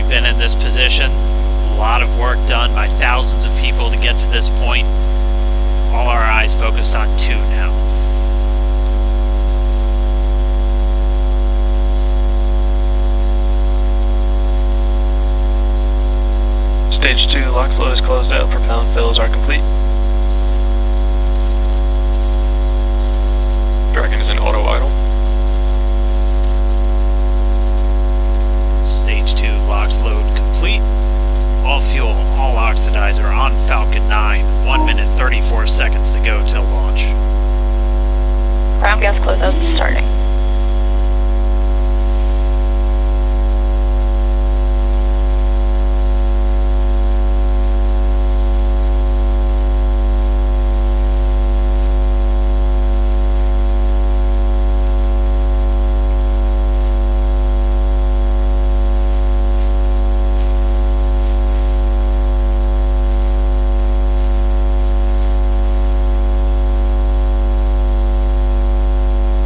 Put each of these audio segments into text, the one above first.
been in this position. A lot of work done by thousands of people to get to this point. All our eyes focused on 2 now. Stage 2 lock flow is closed out. Propellant fills are complete. Dragon is in auto idle. Stage 2 LOX load complete. All fuel, all oxidizer on Falcon 9. 1 minute 34 seconds to go till launch. Ground gas closeout starting.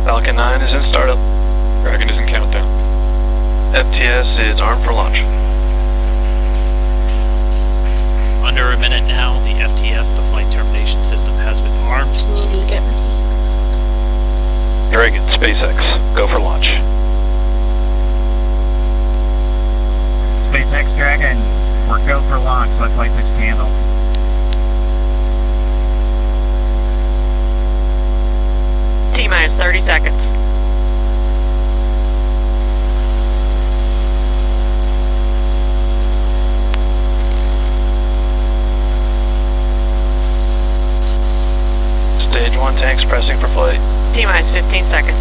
Falcon 9 is in startup. Dragon is in countdown. FTS is armed for launch. Under a minute now, the FTS, the flight termination system, has been armed. Just need to get ready. Dragon, SpaceX, go for launch. SpaceX Dragon, we're go for launch. Let's light this candle. T-minus 30 seconds. Stage 1 tanks pressing for flight. T-minus 15 seconds.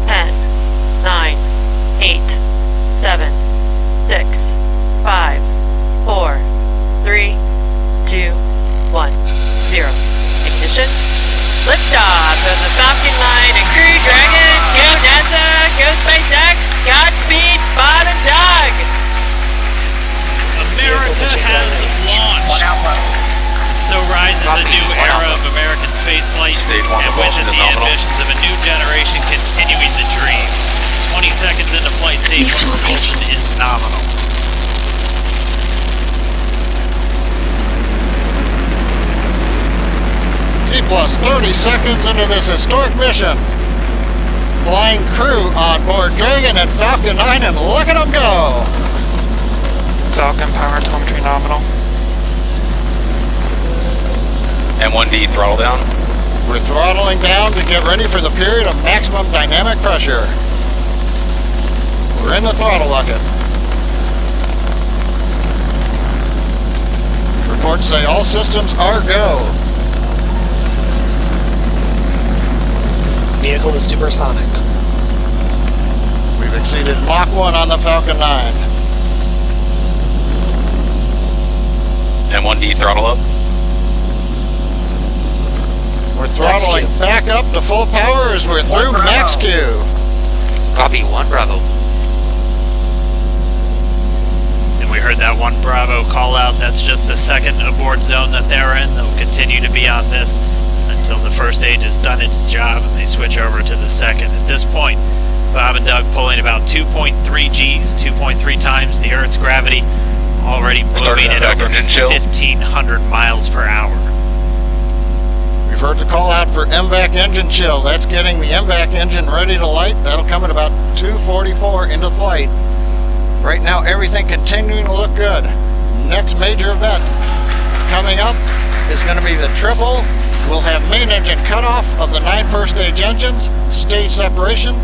10, 9, 8, 7, 6, 5, 4, 3, 2, 1, 0. Ignition. Liftoff of the Falcon 9 and Crew Dragon. Go NASA, go SpaceX. Godspeed, Bob and Doug. America has launched. So rises a new era of American spaceflight, and with it the ambitions of a new generation continuing the dream. 20 seconds into flight, stage 1 propulsion is nominal. T plus 30 seconds into this historic mission. Flying crew on board Dragon and Falcon 9, and look at them go! Falcon power telemetry nominal. M1D throttle down. We're throttling down to get ready for the period of maximum dynamic pressure. We're in the throttle bucket. Reports say all systems are go. Vehicle is supersonic. We've exceeded Mach 1 on the Falcon 9. M1D throttle up. We're throttling back up to full power as we're through max Q. Copy 1 Bravo. And we heard that 1 Bravo call out. That's just the second abort zone that they're in. They'll continue to be on this until the first stage has done its job and they switch over to the second. At this point, Bob and Doug pulling about 2.3 Gs, 2.3 times the Earth's gravity, already moving at over 1,500 miles per hour. We've heard the call out for MVAC engine chill. That's getting the MVAC engine ready to light. That'll come at about 2:44 into flight. Right now, everything continuing to look good. Next major event coming up is going to be the triple. We'll have main engine cutoff of the 9 first stage engines, stage separation,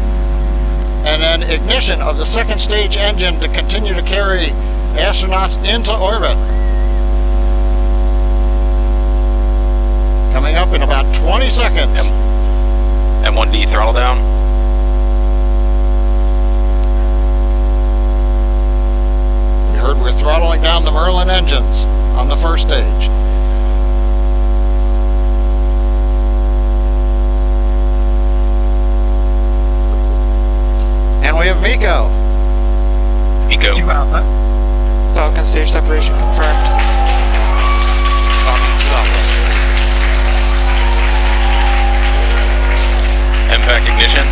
and then ignition of the second stage engine to continue to carry astronauts into orbit. Coming up in about 20 seconds. M1D throttle down. We heard we're throttling down the Merlin engines on the first stage. And we have MECO. MECO. Falcon stage separation confirmed. Copy 2 Alpha. MVAC ignition.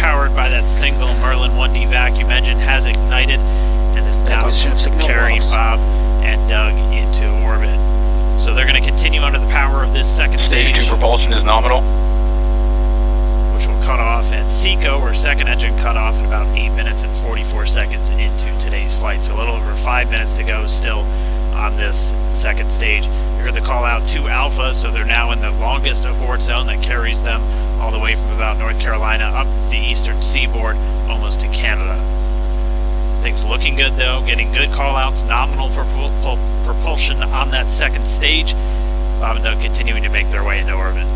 powered by that single Merlin 1D vacuum engine, has ignited and is now Acquisition of signal carrying loss. Bob and Doug into orbit. So they're going to continue under the power of this second Stage stage, 2 propulsion is nominal. which will cut off at SECO, or second engine cut off at about 8 minutes and 44 seconds into today's flight. So a little over 5 minutes to go still on this second stage. You heard the call out to Alpha, so they're now in the longest abort zone that carries them all the way from about North Carolina up the eastern seaboard almost to Canada. Things looking good though, getting good call outs, nominal propulsion on that second stage. Bob and Doug continuing to make their way into orbit.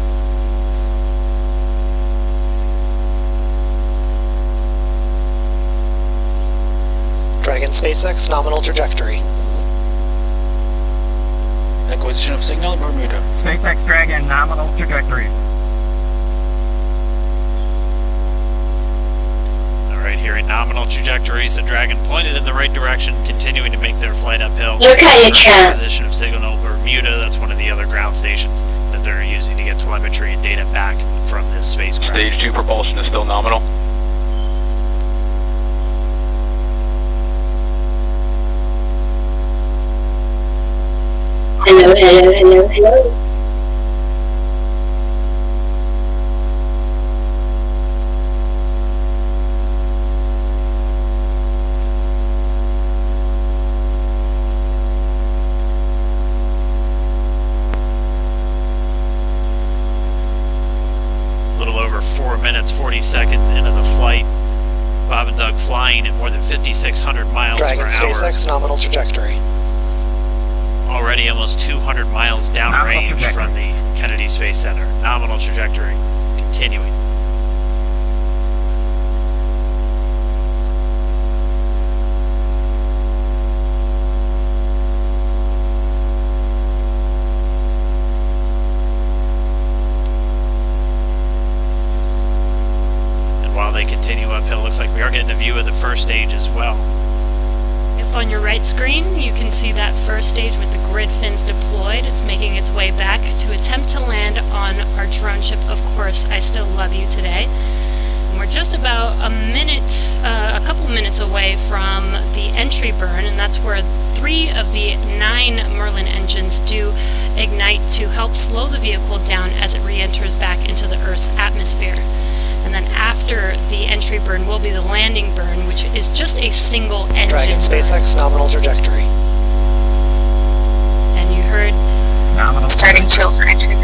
Dragon SpaceX nominal trajectory. Acquisition of signal Bermuda. SpaceX Dragon, nominal trajectory. Alright, here in nominal trajectory, so Dragon pointed in the right direction, continuing to make their flight uphill. Look at your chat. Position of signal Bermuda, that's one of the other ground stations that they're using to get telemetry and data back from this spacecraft. Stage 2 propulsion is still nominal. Hello, hello, hello, hello. A little over 4 minutes, 40 seconds into the flight. Bob and Doug flying at more than 5,600 miles Dragon per hour. SpaceX nominal trajectory. Already almost 200 miles downrange trajectory. from the Kennedy Space Center. Nominal trajectory continuing. And while they continue uphill, looks like we are getting a view of the first stage as well. Yep, on your right screen, you can see that first stage with the grid fins deployed. It's making its way back to attempt to land on our drone ship, Of Course I Still Love You Today. And we're just about a couple minutes away from the entry burn, and that's where 3 of the 9 Merlin engines do ignite to help slow the vehicle down as it re-enters back into the Earth's atmosphere. And then after the entry burn will be the landing burn, which is just a single engine Dragon burn. SpaceX nominal trajectory. And you heard Nominal. Starting chill for entry.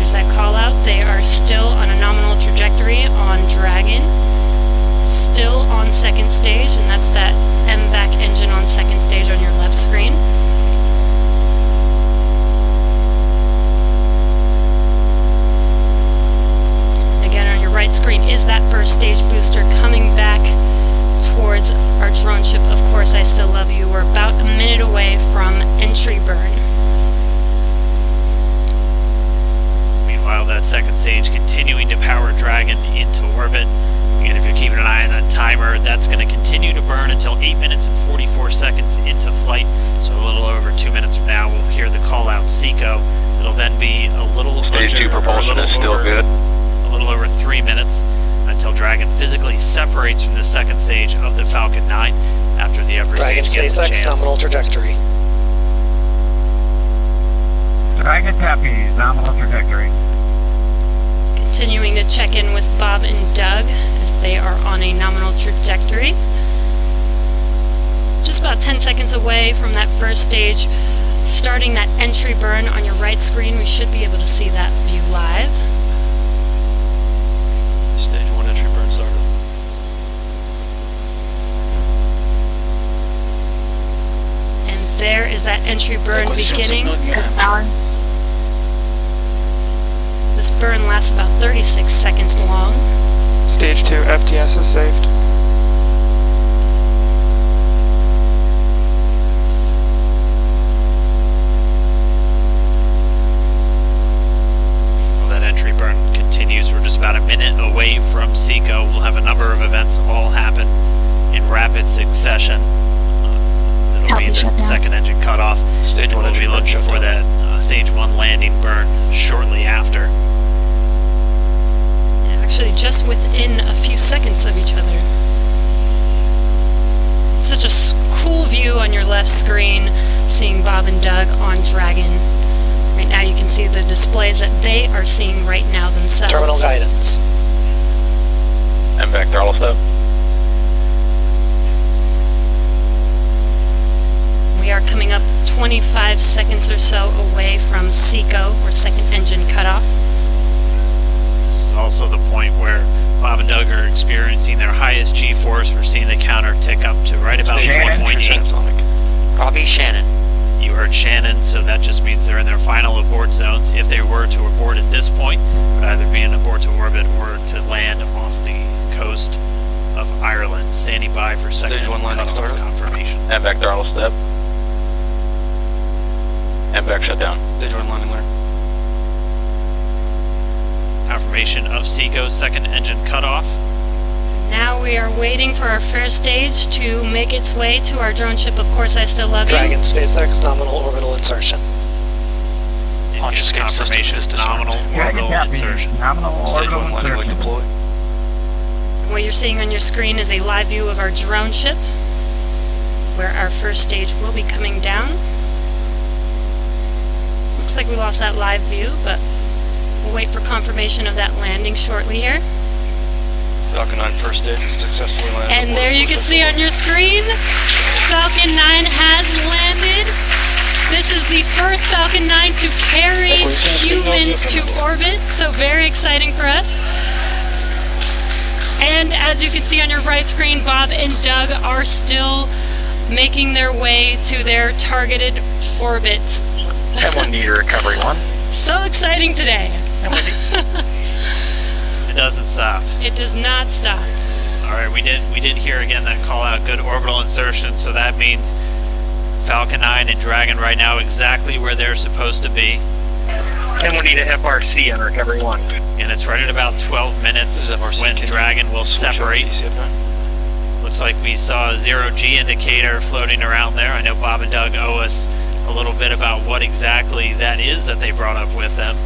there's that call out. They are still on a nominal trajectory on Dragon, still on second stage, and that's that MVAC engine on second stage on your left screen. Again, on your right screen is that first stage booster coming back towards our drone ship, Of Course I Still Love You. We're about a minute away from entry burn. Meanwhile, that second stage continuing to power Dragon into orbit. Again, if you're keeping an eye on that timer, that's going to continue to burn until 8 minutes and 44 seconds into flight. So a little over 2 minutes from now, we'll hear the call out SECO. It'll then be a little Stage 2 under, or a propulsion little is still over, good. a little over 3 minutes until Dragon physically separates from the second stage of the Falcon 9 after the upper Dragon stage gets a SpaceX chance. nominal trajectory. Dragon Tappies, nominal trajectory. Continuing to check in with Bob and Doug as they are on a nominal trajectory. Just about 10 seconds away from that first stage, starting that entry burn on your right screen. We should be able to see that view live. Stage 1 entry burn started. And there is that entry burn Acquisition of beginning. signal Newham. This burn lasts about 36 seconds long. Stage 2 FTS is saved. Well, that entry burn continues. We're just about a minute away from SECO. We'll have a number of events all happen in rapid succession. It'll be the second engine cutoff. Stage And 1 we'll entry be burn looking shut for down. that stage 1 landing burn shortly after. actually just within a few seconds of each other. Such a cool view on your left screen, seeing Bob and Doug on Dragon. Right now you can see the displays that they are seeing right now themselves. Terminal guidance. MVAC throttle step. We are coming up 25 seconds or so away from SECO, or second engine cutoff. This is also the point where Bob and Doug are experiencing their highest G-force. We're seeing the counter tick up to right about Stage 1.8. Copy, Shannon. You heard Shannon, so that just means they're in their final abort zones. If they were to abort at this point, it would either be an abort to orbit or to land off the coast of Ireland. Standing by for second Stage 1 landing cutoff started. confirmation. MVAC throttle step. MVAC shutdown. Stage 1 landing clear. Confirmation of SECO second engine cutoff. Now we are waiting for our first stage to make its way to our drone ship. Of course, I still love Dragon, you. SpaceX, nominal orbital insertion. Launch Is escape system confirmation is disarmed. nominal Dragon orbital copy. insertion. Nominal Stage orbital 1 landing leg insertion. deploy. What you're seeing on your screen is a live view of our drone ship, where our first stage will be coming down. Looks like we lost that live view, but we'll wait for confirmation of that landing shortly here. Falcon 9 first stage successfully landed. And there you can see on your screen, Falcon 9 has landed. This is the first Falcon 9 to carry humans to orbit, so very exciting for us. And as you can see on your right screen, Bob and Doug are still making their way to their targeted orbit. M1D to recovery 1. So exciting today. It doesn't stop. It does not stop. All right, we did hear again that call out good orbital insertion, so that means Falcon 9 and Dragon right now exactly where they're supposed to be. And we need a FRC on recovery 1. And it's right at about 12 minutes This is FRC. when Can you Dragon will switch over separate. to DCF9? Looks like we saw a 0G indicator floating around there. I know Bob and Doug owe us a little bit about what exactly that is that they brought up with them.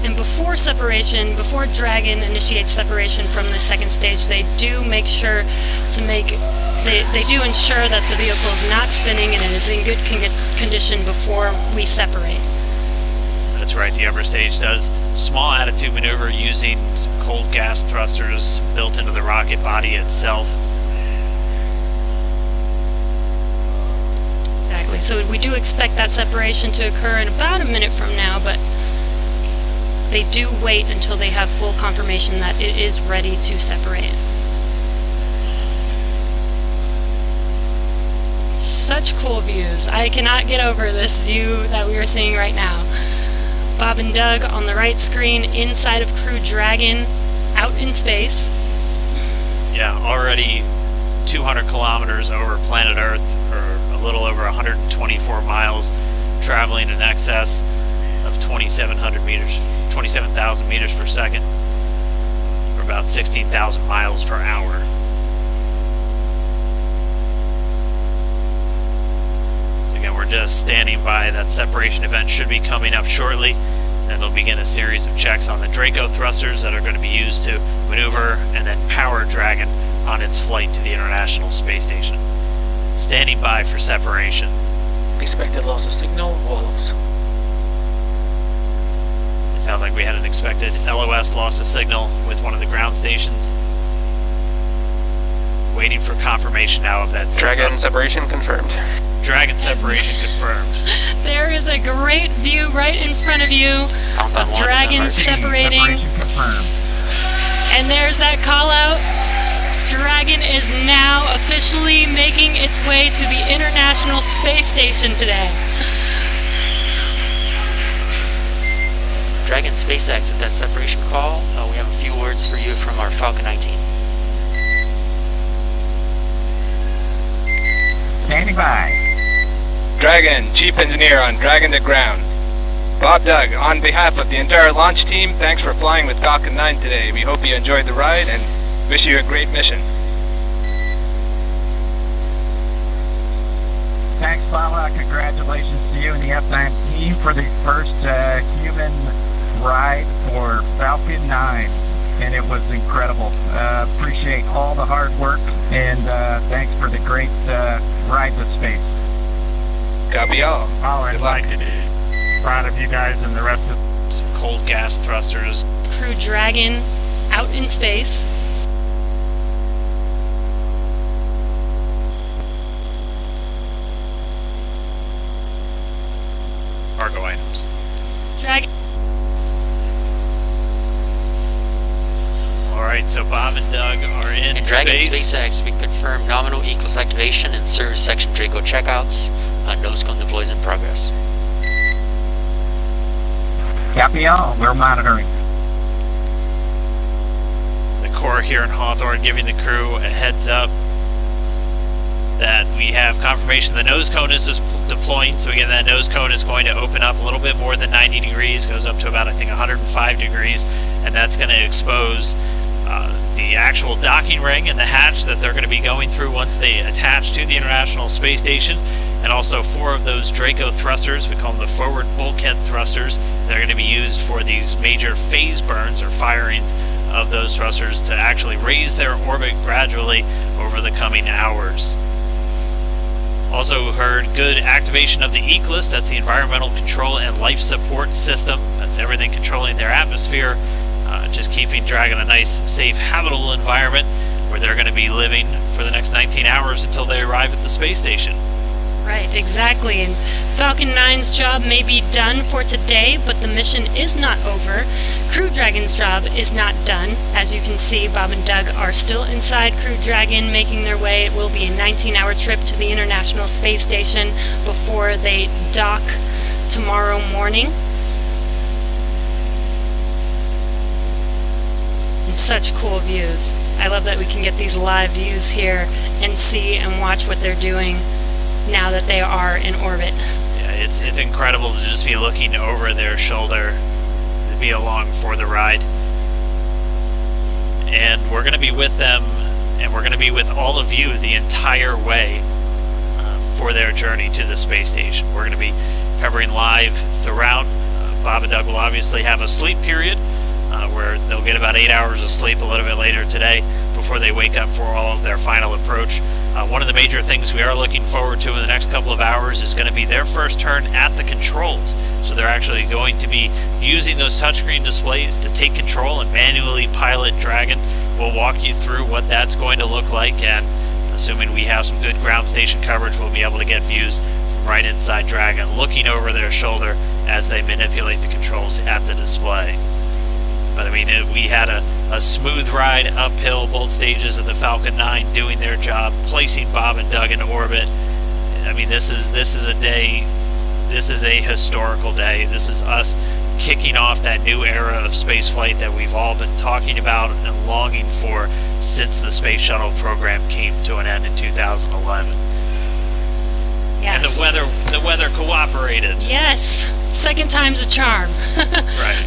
And before separation, before Dragon initiates separation from the second stage, they do make sure to they do ensure that the vehicle is not spinning and it is in good condition before we separate. That's right, the upper stage does small attitude maneuver using cold gas thrusters built into the rocket body itself. Exactly. So we do expect that separation to occur in about a minute from now, but they do wait until they have full confirmation that it is ready to separate. Such cool views. I cannot get over this view that we are seeing right now. Bob and Doug on the right screen inside of Crew Dragon out in space. Yeah, already 200 kilometers over planet Earth, or a little over 124 miles, traveling in excess of 2,700 meters. 27,000 meters per second, or about 16,000 miles per hour. Again, we're just standing by. That separation event should be coming up shortly, and they'll begin a series of checks on the Draco thrusters that are going to be used to maneuver and then power Dragon on its flight to the International Space Station. Standing by for separation. Expected loss of signal, Wolves. It sounds like we had an expected LOS loss of signal with one of the ground stations. Waiting for confirmation now of that signal. Dragon separation confirmed. Dragon separation confirmed. There is a great view right in front of you Countdown of 1 is Dragon over. separating. Separation confirmed. And there's that call out. Dragon is now officially making its way to the International Space Station today. Dragon SpaceX with that separation call. We have a few words for you from our Falcon 19. Standing by. Dragon, Chief Engineer on Dragon to ground. Bob Doug, on behalf of the entire launch team, thanks for flying with Falcon 9 today. We hope you enjoyed the ride and wish you a great mission. Thanks, Lala. Congratulations to you and the F9 team for the first human ride for Falcon 9. And it was incredible. Appreciate all the hard work, and thanks for the great ride to space. Copy all. Oh, I'd Good luck. like to be proud of you guys and the rest of Some cold gas thrusters. Crew Dragon out in space. Cargo items. Dragon. Alright, so Bob and Doug are in And Dragon space. SpaceX, we confirm nominal Eclipse activation and service section Draco checkouts. Nose cone deploys in progress. Copy all. We're monitoring. The Corps here in Hawthorne giving the crew a heads up that we have confirmation the nose cone is deploying. So again, that nose cone is going to open up a little bit more than 90 degrees, goes up to about, I think, 105 degrees, and that's going to expose the actual docking ring and the hatch that they're going to be going through once they attach to the International Space Station, and also 4 of those Draco thrusters, we call them the forward bulkhead thrusters. They're going to be used for these major phase burns or firings of those thrusters to actually raise their orbit gradually over the coming hours. Also heard good activation of the Eclipse, that's the Environmental Control and Life Support System. That's everything controlling their atmosphere, just keeping Dragon a nice, safe, habitable environment where they're going to be living for the next 19 hours until they arrive at the space station. Right, exactly. And Falcon 9's job may be done for today, but the mission is not over. Crew Dragon's job is not done. As you can see, Bob and Doug are still inside Crew Dragon, making their way. It will be a 19-hour trip to the International Space Station before they dock tomorrow morning. And such cool views. I love that we can get these live views here and see and watch what they're doing now that they are in orbit. Yeah, it's incredible to just be looking over their shoulder, to be along for the ride. And we're going to be with them, and we're going to be with all of you the entire way for their journey to the space station. We're going to be covering live throughout. Bob and Doug will obviously have a sleep period where they'll get about 8 hours of sleep a little bit later today before they wake up for all of their final approach. One of the major things we are looking forward to in the next couple of hours is going to be their first turn at the controls. So they're actually going to be using those touchscreen displays to take control and manually pilot Dragon. We'll walk you through what that's going to look like, and assuming we have some good ground station coverage, we'll be able to get views from right inside Dragon, looking over their shoulder as they manipulate the controls at the display. But I mean, we had a smooth ride uphill, both stages of the Falcon 9 doing their job, placing Bob and Doug in orbit. I mean, this is a day, this is a historical day. This is us kicking off that new era of spaceflight that we've all been talking about and longing for since the Space Shuttle program came to an end in 2011. Yes. And the weather cooperated. Yes. Second time's a charm. Right.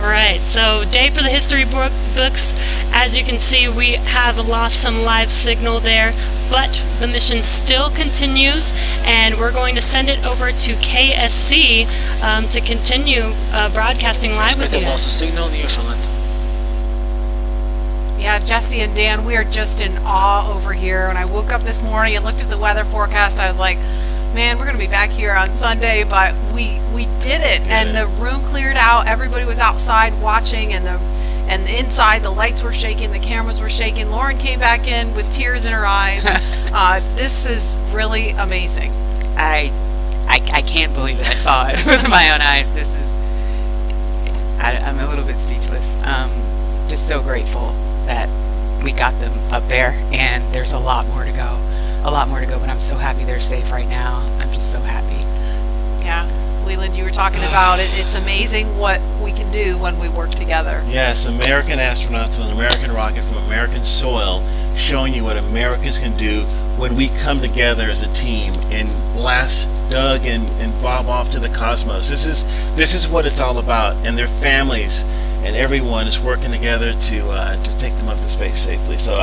Right, so day for the history books. As you can see, we have lost some live signal there, but the mission still continues, and we're going to send it over to KSC to continue broadcasting live with you. signal Newfoundland. Yeah, Jesse and Dan, we are just in awe over here. When I woke up this morning and looked at the weather forecast, I was like, man, we're going to be back here on Sunday, but we did it. And the room cleared out. Everybody was outside watching, and inside the lights were shaking, the cameras were shaking. Lauren came back in with tears in her eyes. This is really amazing. I can't believe it. I saw it with my own eyes. I'm a little bit speechless. Just so grateful that we got them up there, and there's a lot more to go. But I'm so happy they're safe right now. I'm just so happy. Yeah, Leland, you were talking about it. It's amazing what we can do when we work together. Yes, American astronauts on an American rocket from American soil, showing you what Americans can do when we come together as a team and blast Doug and Bob off to the cosmos. This is what it's all about, and their families and everyone is working together to take them up to space safely. So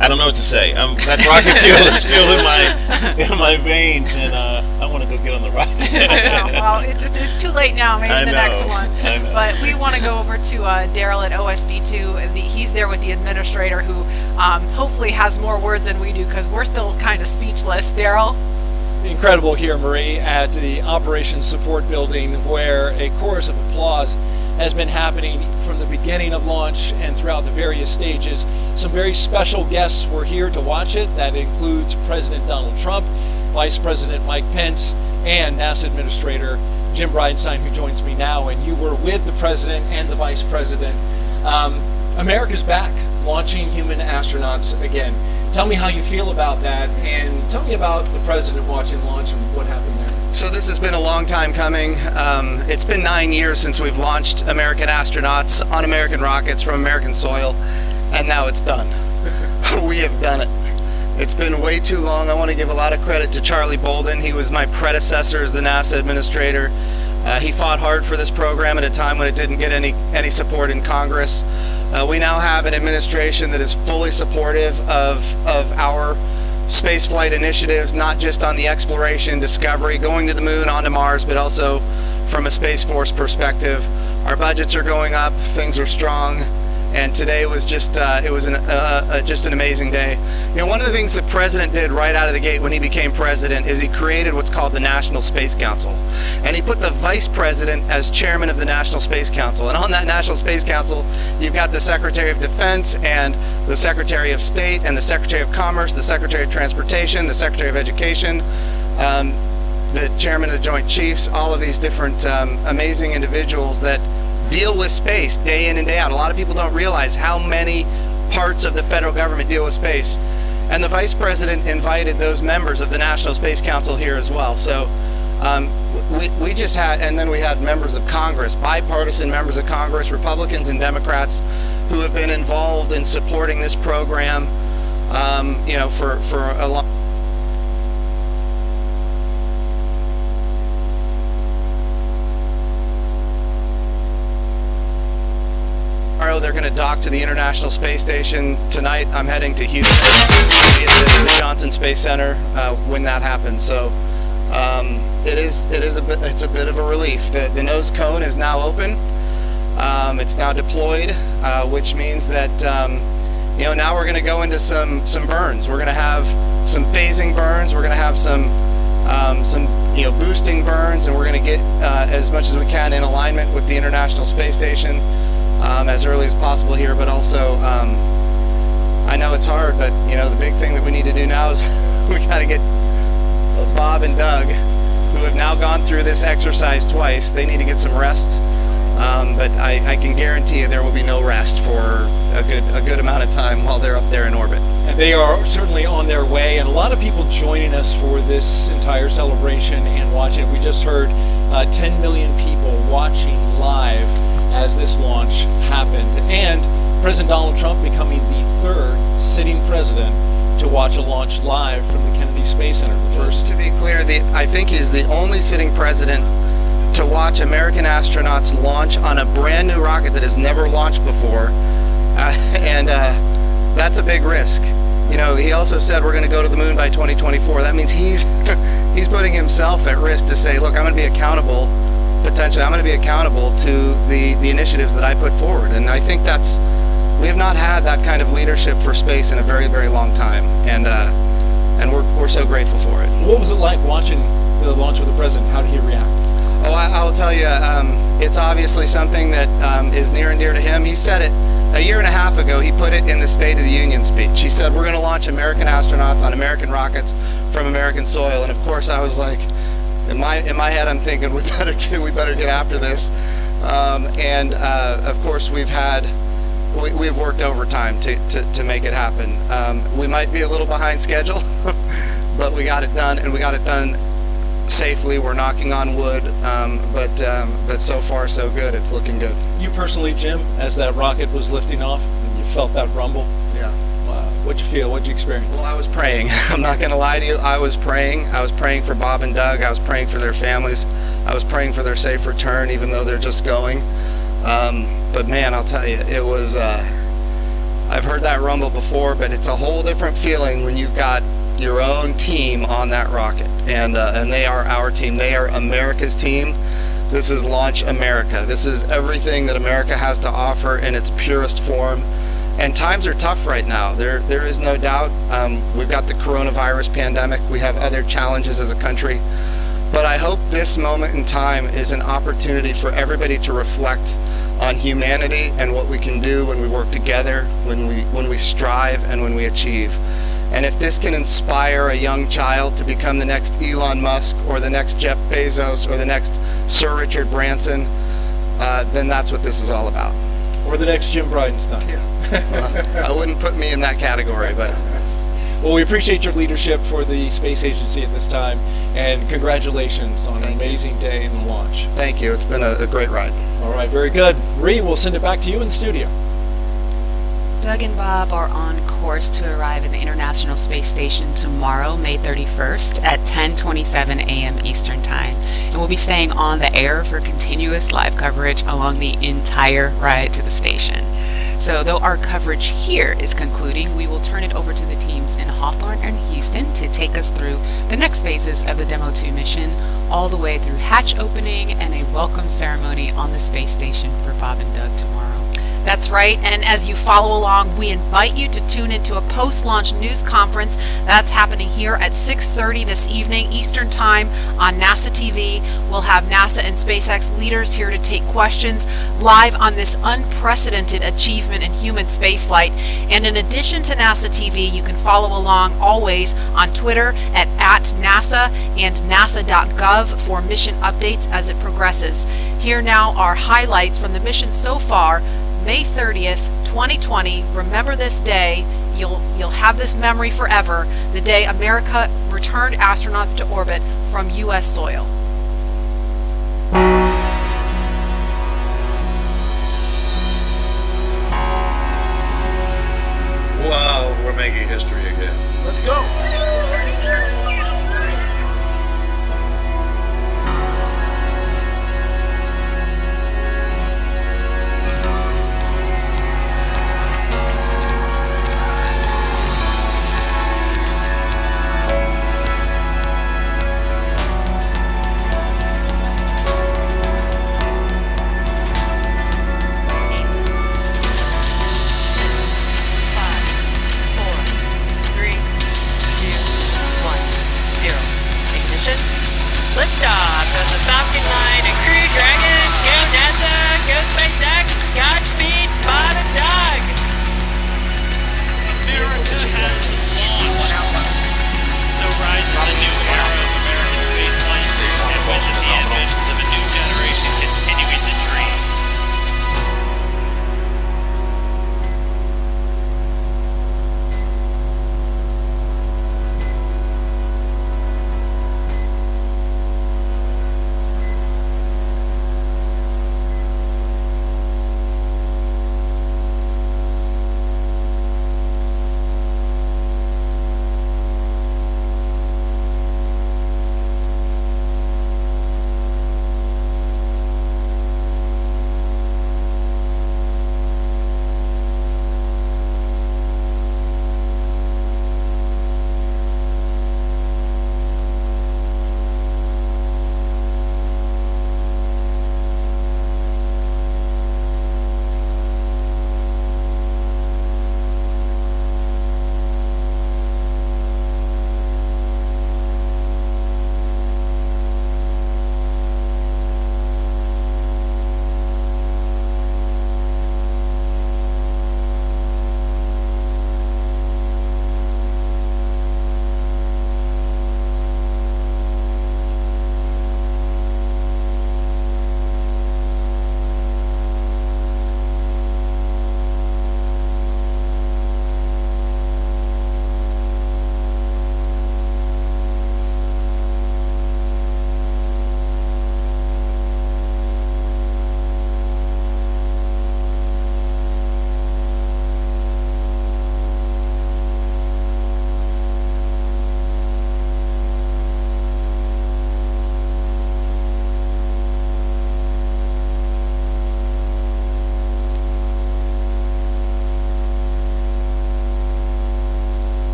I don't know what to say. That rocket fuel is still in my veins, and I want to go get on the rocket. I know. Well, it's too late now. Maybe the next one. I know. But we want to go over to Daryl at OSB2. He's there with the administrator, who hopefully has more words than we do, because we're still kind of speechless. Daryl? Incredible here, Marie, at the Operations Support Building, where a chorus of applause has been happening from the beginning of launch and throughout the various stages. Some very special guests were here to watch it. That includes President Donald Trump, Vice President Mike Pence, and NASA Administrator Jim Bridenstine, who joins me now. And you were with the President and the Vice President. America's back, launching human astronauts again. Tell me how you feel about that, and tell me about the President watching launch and what happened there. So this has been a long time coming. It's been 9 years since we've launched American astronauts on American rockets from American soil, and now it's done. We have done it. It's been way too long. I want to give a lot of credit to Charlie Bolden. He was my predecessor as the NASA administrator. He fought hard for this program at a time when it didn't get any support in Congress. We now have an administration that is fully supportive of our spaceflight initiatives, not just on the exploration, discovery, going to the moon, onto Mars, but also from a Space Force perspective. Our budgets are going up, things are strong, and today was just just an amazing day. You know, one of the things the President did right out of the gate when he became President is he created what's called the National Space Council, and he put the Vice President as chairman of the National Space Council. And on that National Space Council, you've got the Secretary of Defense and the Secretary of State and the Secretary of Commerce, the Secretary of Transportation, the Secretary of Education, the Chairman of the Joint Chiefs, all of these different amazing individuals that deal with space day in and day out. A lot of people don't realize how many parts of the federal government deal with space. And the Vice President invited those members of the National Space Council here as well. So we just had, and then we had members of Congress, bipartisan members of Congress, Republicans and Democrats, who have been involved in supporting this program, you know, for a long. They're going to dock to the International Space Station tonight. I'm heading to Houston at the Johnson Space Center when that happens. So it's a bit of a relief. The nose cone is now open. It's now deployed, which means that you know, now we're going to go into some burns. We're going to have some phasing burns. We're going to have some you know, boosting burns, and we're going to get as much as we can in alignment with the International Space Station. As early as possible here, but also I know it's hard, but you know, the big thing that we need to do now is we got to get Bob and Doug, who have now gone through this exercise twice. They need to get some rest, but I can guarantee you there will be no rest for a good amount of time while they're up there in orbit. And they are certainly on their way, and a lot of people joining us for this entire celebration and watching it. We just heard 10 million people watching live as this launch happened, and President Donald Trump becoming the third sitting president to watch a launch live from the Kennedy Space Center. The first, to be clear, I think he's the only sitting president to watch American astronauts launch on a brand new rocket that has never launched before, and that's a big risk. You know, he also said we're going to go to the moon by 2024. That means he's putting himself at risk to say, look, I'm going to be accountable. Potentially, I'm going to be accountable to the initiatives that I put forward, and I think we have not had that kind of leadership for space in a very, very long time, and we're so grateful for it. What was it like watching the launch with the president? How did he react? Oh, I will tell you, it's obviously something that is near and dear to him. He said it a year and a half ago. He put it in the State of the Union speech. He said, "We're going to launch American astronauts on American rockets from American soil," and of course, I was like. In my head, I'm thinking we better get after this, and of course we've worked overtime to make it happen. We might be a little behind schedule, but we got it done, and we got it done safely. We're knocking on wood, but so far so good. It's looking good. You personally, Jim, as that rocket was lifting off, and you felt that rumble. Yeah. What'd you feel? What'd you experience? Well, I was praying. I'm not going to lie to you. I was praying. I was praying for Bob and Doug. I was praying for their families. I was praying for their safe return, even though they're just going. But man, I'll tell you, it was. I've heard that rumble before, but it's a whole different feeling when you've got your own team on that rocket. And they are our team. They are America's team. This is Launch America. This is everything that America has to offer in its purest form. And times are tough right now. There is no doubt. We've got the coronavirus pandemic. We have other challenges as a country. But I hope this moment in time is an opportunity for everybody to reflect on humanity and what we can do when we work together, when we strive, and when we achieve. And if this can inspire a young child to become the next Elon Musk or the next Jeff Bezos or the next Sir Richard Branson, then that's what this is all about. Or the next Jim Bridenstine. Yeah. Well, I wouldn't put me in that category, but... Well, we appreciate your leadership for the Space Agency at this time, and congratulations on an amazing day in the launch. Thank you. It's been a great ride. All right, very good. Marie, we'll send it back to you in the studio. Doug and Bob are on course to arrive in the International Space Station tomorrow, May 31st at 10:27 a.m. Eastern Time. And we'll be staying on the air for continuous live coverage along the entire ride to the station. So though our coverage here is concluding, we will turn it over to the teams in Hawthorne and Houston to take us through the next phases of the Demo 2 mission, all the way through hatch opening and a welcome ceremony on the space station for Bob and Doug tomorrow. That's right, and as you follow along, we invite you to tune into a post-launch news conference that's happening here at 6:30 this evening Eastern Time on NASA TV. We'll have NASA and SpaceX leaders here to take questions live on this unprecedented achievement in human spaceflight. And in addition to NASA TV, you can follow along always on Twitter at @NASA and nasa.gov for mission updates as it progresses. Here now are highlights from the mission so far. May 30th, 2020, remember this day. You'll have this memory forever, the day America returned astronauts to orbit from U.S. soil. Wow, we're making history again. Let's go.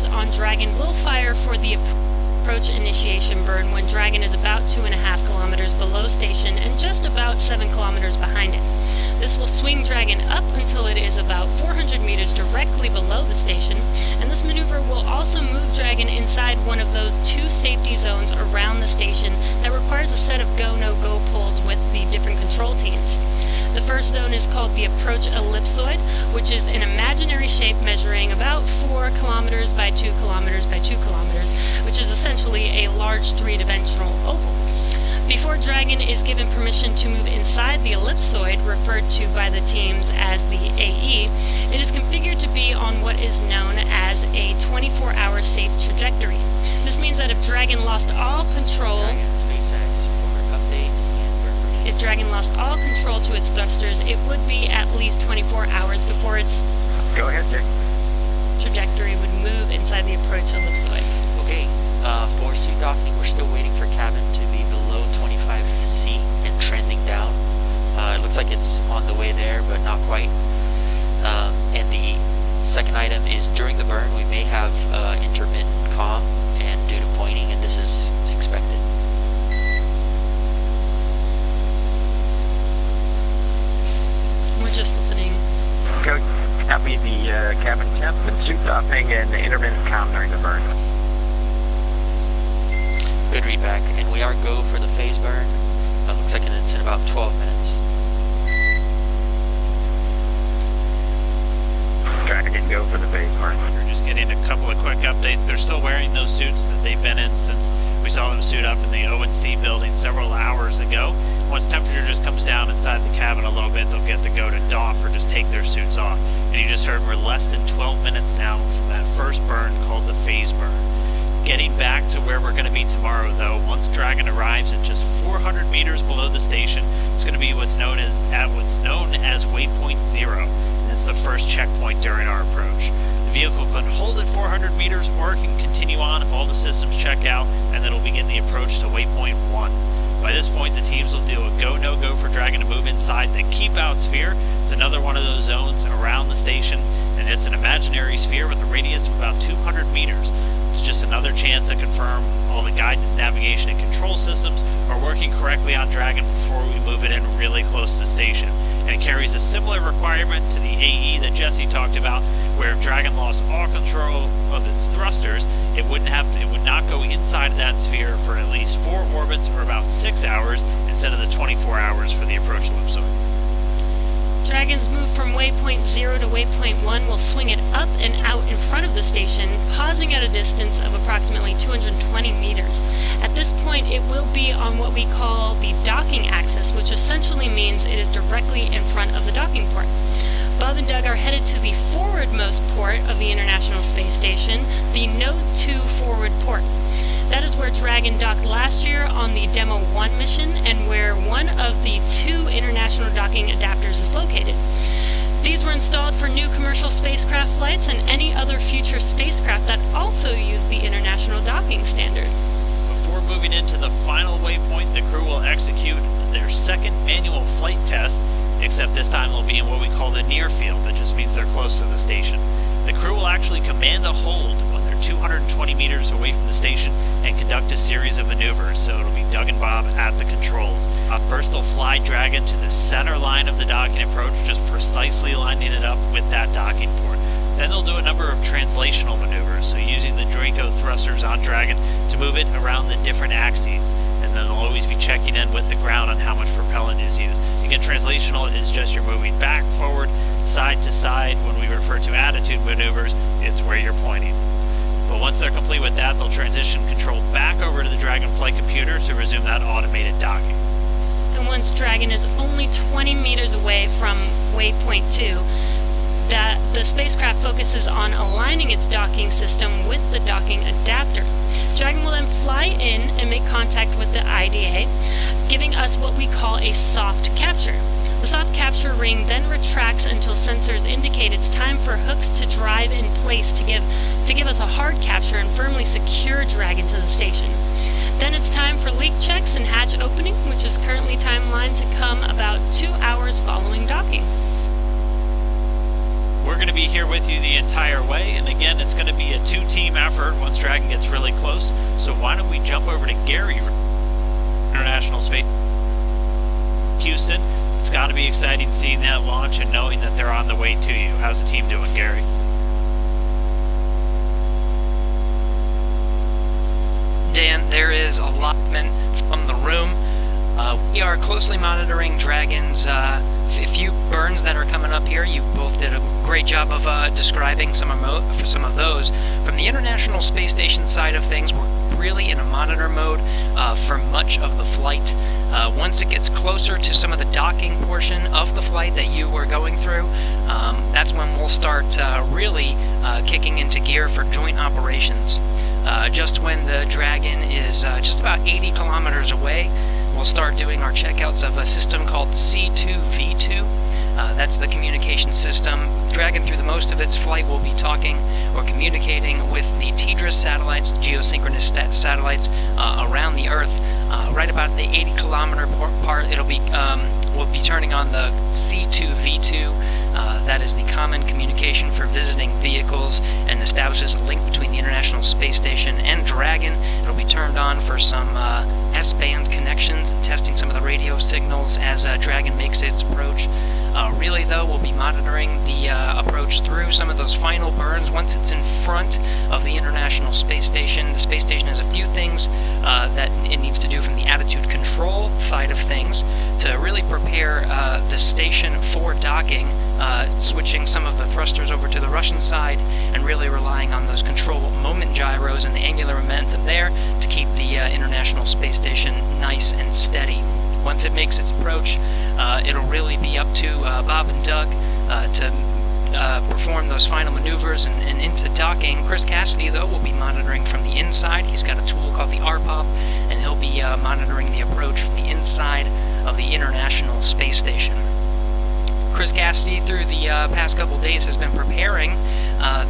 thrusters on Dragon will fire for the approach initiation burn when Dragon is about 2.5 kilometers below station and just about 7 kilometers behind it. This will swing Dragon up until it is about 400 meters directly below the station, and this maneuver will also move Dragon inside one of those 2 safety zones around the station that requires a set of go-no-go pulls with the different control teams. The first zone is called the approach ellipsoid, which is an imaginary shape measuring about 4 kilometers by 2 kilometers by 2 kilometers, which is essentially a large 3-dimensional oval. Before Dragon is given permission to move inside the ellipsoid, referred to by the teams as the AE, it is configured to be on what is known as a 24-hour safe trajectory. This means that if Dragon lost all control... SpaceX update. If Dragon lost all control to its thrusters, it would be at least 24 hours before its Go ahead, Jake. trajectory would move inside the approach ellipsoid. Okay, for suit docking, we're still waiting for cabin to be below 25C and trending down. It looks like it's on the way there, but not quite. And the second item is during the burn, we may have intermittent comm and due to pointing, and this is expected. We're just listening. Coach, copy the cabin temp and suit doffing and the intermittent comm during the burn. Good readback, and we are go for the phase burn. Looks like it's in about 12 minutes. Dragon, go for the phase burn. We're just getting a couple of quick updates. They're still wearing those suits that they've been in since we saw them suit up in the O&C building several hours ago. Once temperature just comes down inside the cabin a little bit, they'll get to go to doff or just take their suits off. And you just heard we're less than 12 minutes now from that first burn called the phase burn. Getting back to where we're going to be tomorrow, though, once Dragon arrives at just 400 meters below the station, it's going to be what's known as waypoint 0. That's the first checkpoint during our approach. The vehicle can hold at 400 meters, or it can continue on if all the systems check out, and then it'll begin the approach to waypoint 1. By this point, the teams will do a go-no-go for Dragon to move inside the keep-out sphere. It's another one of those zones around the station, and it's an imaginary sphere with a radius of about 200 meters. It's just another chance to confirm all the guidance, navigation, and control systems are working correctly on Dragon before we move it in really close to station. And it carries a similar requirement to the AE that Jesse talked about, where if Dragon lost all control of its thrusters, it would not go inside of that sphere for at least 4 orbits or about 6 hours instead of the 24 hours for the approach ellipsoid. Dragon's move from waypoint 0 to waypoint 1 will swing it up and out in front of the station, pausing at a distance of approximately 220 meters. At this point, it will be on what we call the docking axis, which essentially means it is directly in front of the docking port. Bob and Doug are headed to the forwardmost port of the International Space Station, the Node 2 forward port. That is where Dragon docked last year on the Demo 1 mission and where one of the 2 international docking adapters is located. These were installed for new commercial spacecraft flights and any other future spacecraft that also use the International Docking Standard. Before moving into the final waypoint, the crew will execute their second manual flight test, except this time they'll be in what we call the near field. That just means they're close to the station. The crew will actually command a hold when they're 220 meters away from the station and conduct a series of maneuvers, so it'll be Doug and Bob at the controls. First they'll fly Dragon to the center line of the docking approach, just precisely lining it up with that docking port. Then they'll do a number of translational maneuvers, so using the Draco thrusters on Dragon to move it around the different axes, and then they'll always be checking in with the ground on how much propellant is used. Again, translational is just you're moving back, forward, side to side. When we refer to attitude maneuvers, it's where you're pointing. But once they're complete with that, they'll transition control back over to the Dragon flight computer to resume that automated docking. And once Dragon is only 20 meters away from waypoint 2, the spacecraft focuses on aligning its docking system with the docking adapter. Dragon will then fly in and make contact with the IDA, giving us what we call a soft capture. The soft capture ring then retracts until sensors indicate it's time for hooks to drive in place to give us a hard capture and firmly secure Dragon to the station. Then it's time for leak checks and hatch opening, which is currently timelined to come about 2 hours following docking. we're going to be here with you the entire way. And again, it's going to be a 2-team effort once Dragon gets really close. So why don't we jump over to Gary, International Space Houston. It's got to be exciting seeing that launch and knowing that they're on the way to you. How's the team doing, Gary? Dan, there is allotment from the room. We are closely monitoring Dragon's few burns that are coming up here. You both did a great job of describing some of those. From the International Space Station side of things, we're really in a monitor mode for much of the flight. Once it gets closer to some of the docking portion of the flight that you were going through, that's when we'll start really kicking into gear for joint operations. Just when the Dragon is just about 80 kilometers away, we'll start doing our checkouts of a system called C2V2. That's the communication system. Dragon, through the most of its flight, will be talking or communicating with the TDRS satellites, the geosynchronous satellites around the Earth. Right about the 80 kilometer part, we'll be turning on the C2V2. That is the common communication for visiting vehicles and establishes a link between the International Space Station and Dragon. It'll be turned on for some S-band connections and testing some of the radio signals as Dragon makes its approach. Really, though, we'll be monitoring the approach through some of those final burns once it's in front of the International Space Station. The space station has a few things that it needs to do from the attitude control side of things to really prepare the station for docking, switching some of the thrusters over to the Russian side and really relying on those control moment gyros and the angular momentum there to keep the International Space Station nice and steady. Once it makes its approach, it'll really be up to Bob and Doug to perform those final maneuvers and into docking. Chris Cassidy, though, will be monitoring from the inside. He's got a tool called the RPOP, and he'll be monitoring the approach from the inside of the International Space Station. Chris Cassidy, through the past couple days, has been preparing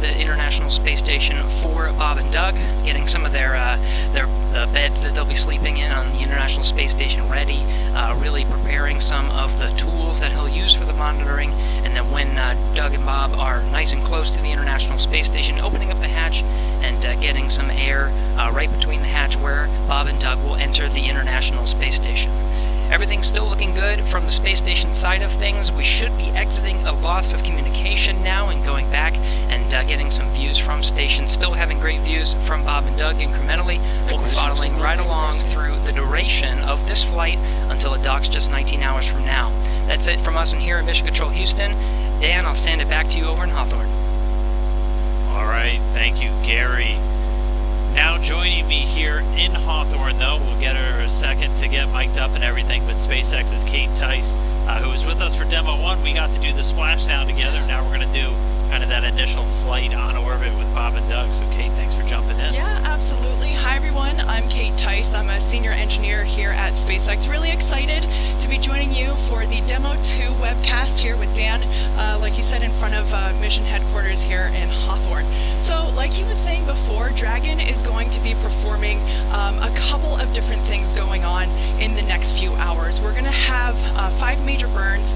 the International Space Station for Bob and Doug, getting some of their beds that they'll be sleeping in on the International Space Station ready, really preparing some of the tools that he'll use for the monitoring, and then when Doug and Bob are nice and close to the International Space Station, opening up the hatch and getting some air right between the hatch where Bob and Doug will enter the International Space Station. Everything's still looking good from the space station side of things. We should be exiting a loss of communication now and going back and getting some views from station. Still having great views from Bob and Doug incrementally. We'll be following right along through the duration of this flight until it docks just 19 hours from now. That's it from us in here at Mission Control Houston. Dan, I'll stand it back to you over in Hawthorne. All right, thank you, Gary. Now joining me here in Hawthorne, though, we'll get her a second to get mic'd up and everything, but SpaceX's Kate Tice, who was with us for Demo 1, we got to do the splashdown together. Now we're going to do kind of that initial flight on orbit with Bob and Doug. So Kate, thanks for jumping in. Yeah, absolutely. Hi everyone, I'm Kate Tice. I'm a senior engineer here at SpaceX. Really excited to be joining you for the Demo 2 webcast here with Dan, like he said, in front of mission headquarters here in Hawthorne. So like he was saying before, Dragon is going to be performing a couple of different things going on in the next few hours. We're going to have 5 major burns,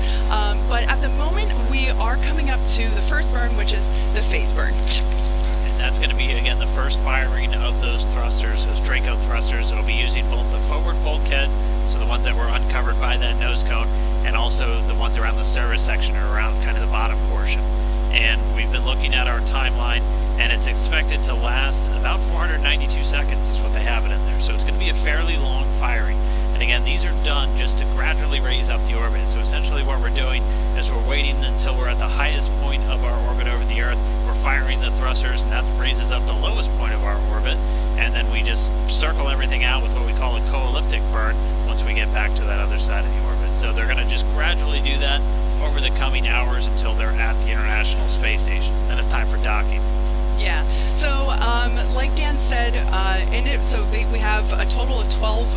but at the moment we are coming up to the first burn, which is the phase burn. And that's going to be, again, the first firing of those thrusters, those Draco thrusters. It'll be using both the forward bulkhead, so the ones that were uncovered by that nose cone, and also the ones around the service section or around kind of the bottom portion. And we've been looking at our timeline, and it's expected to last about 492 seconds is what they have it in there. So it's going to be a fairly long firing. And again, these are done just to gradually raise up the orbit. So essentially what we're doing is we're waiting until we're at the highest point of our orbit over the Earth. We're firing the thrusters, and that raises up the lowest point of our orbit. And then we just circle everything out with what we call a co-elliptic burn once we get back to that other side of the orbit. So they're going to just gradually do that over the coming hours until they're at the International Space Station. Then it's time for docking. Yeah. So, like Dan said, we have a total of 12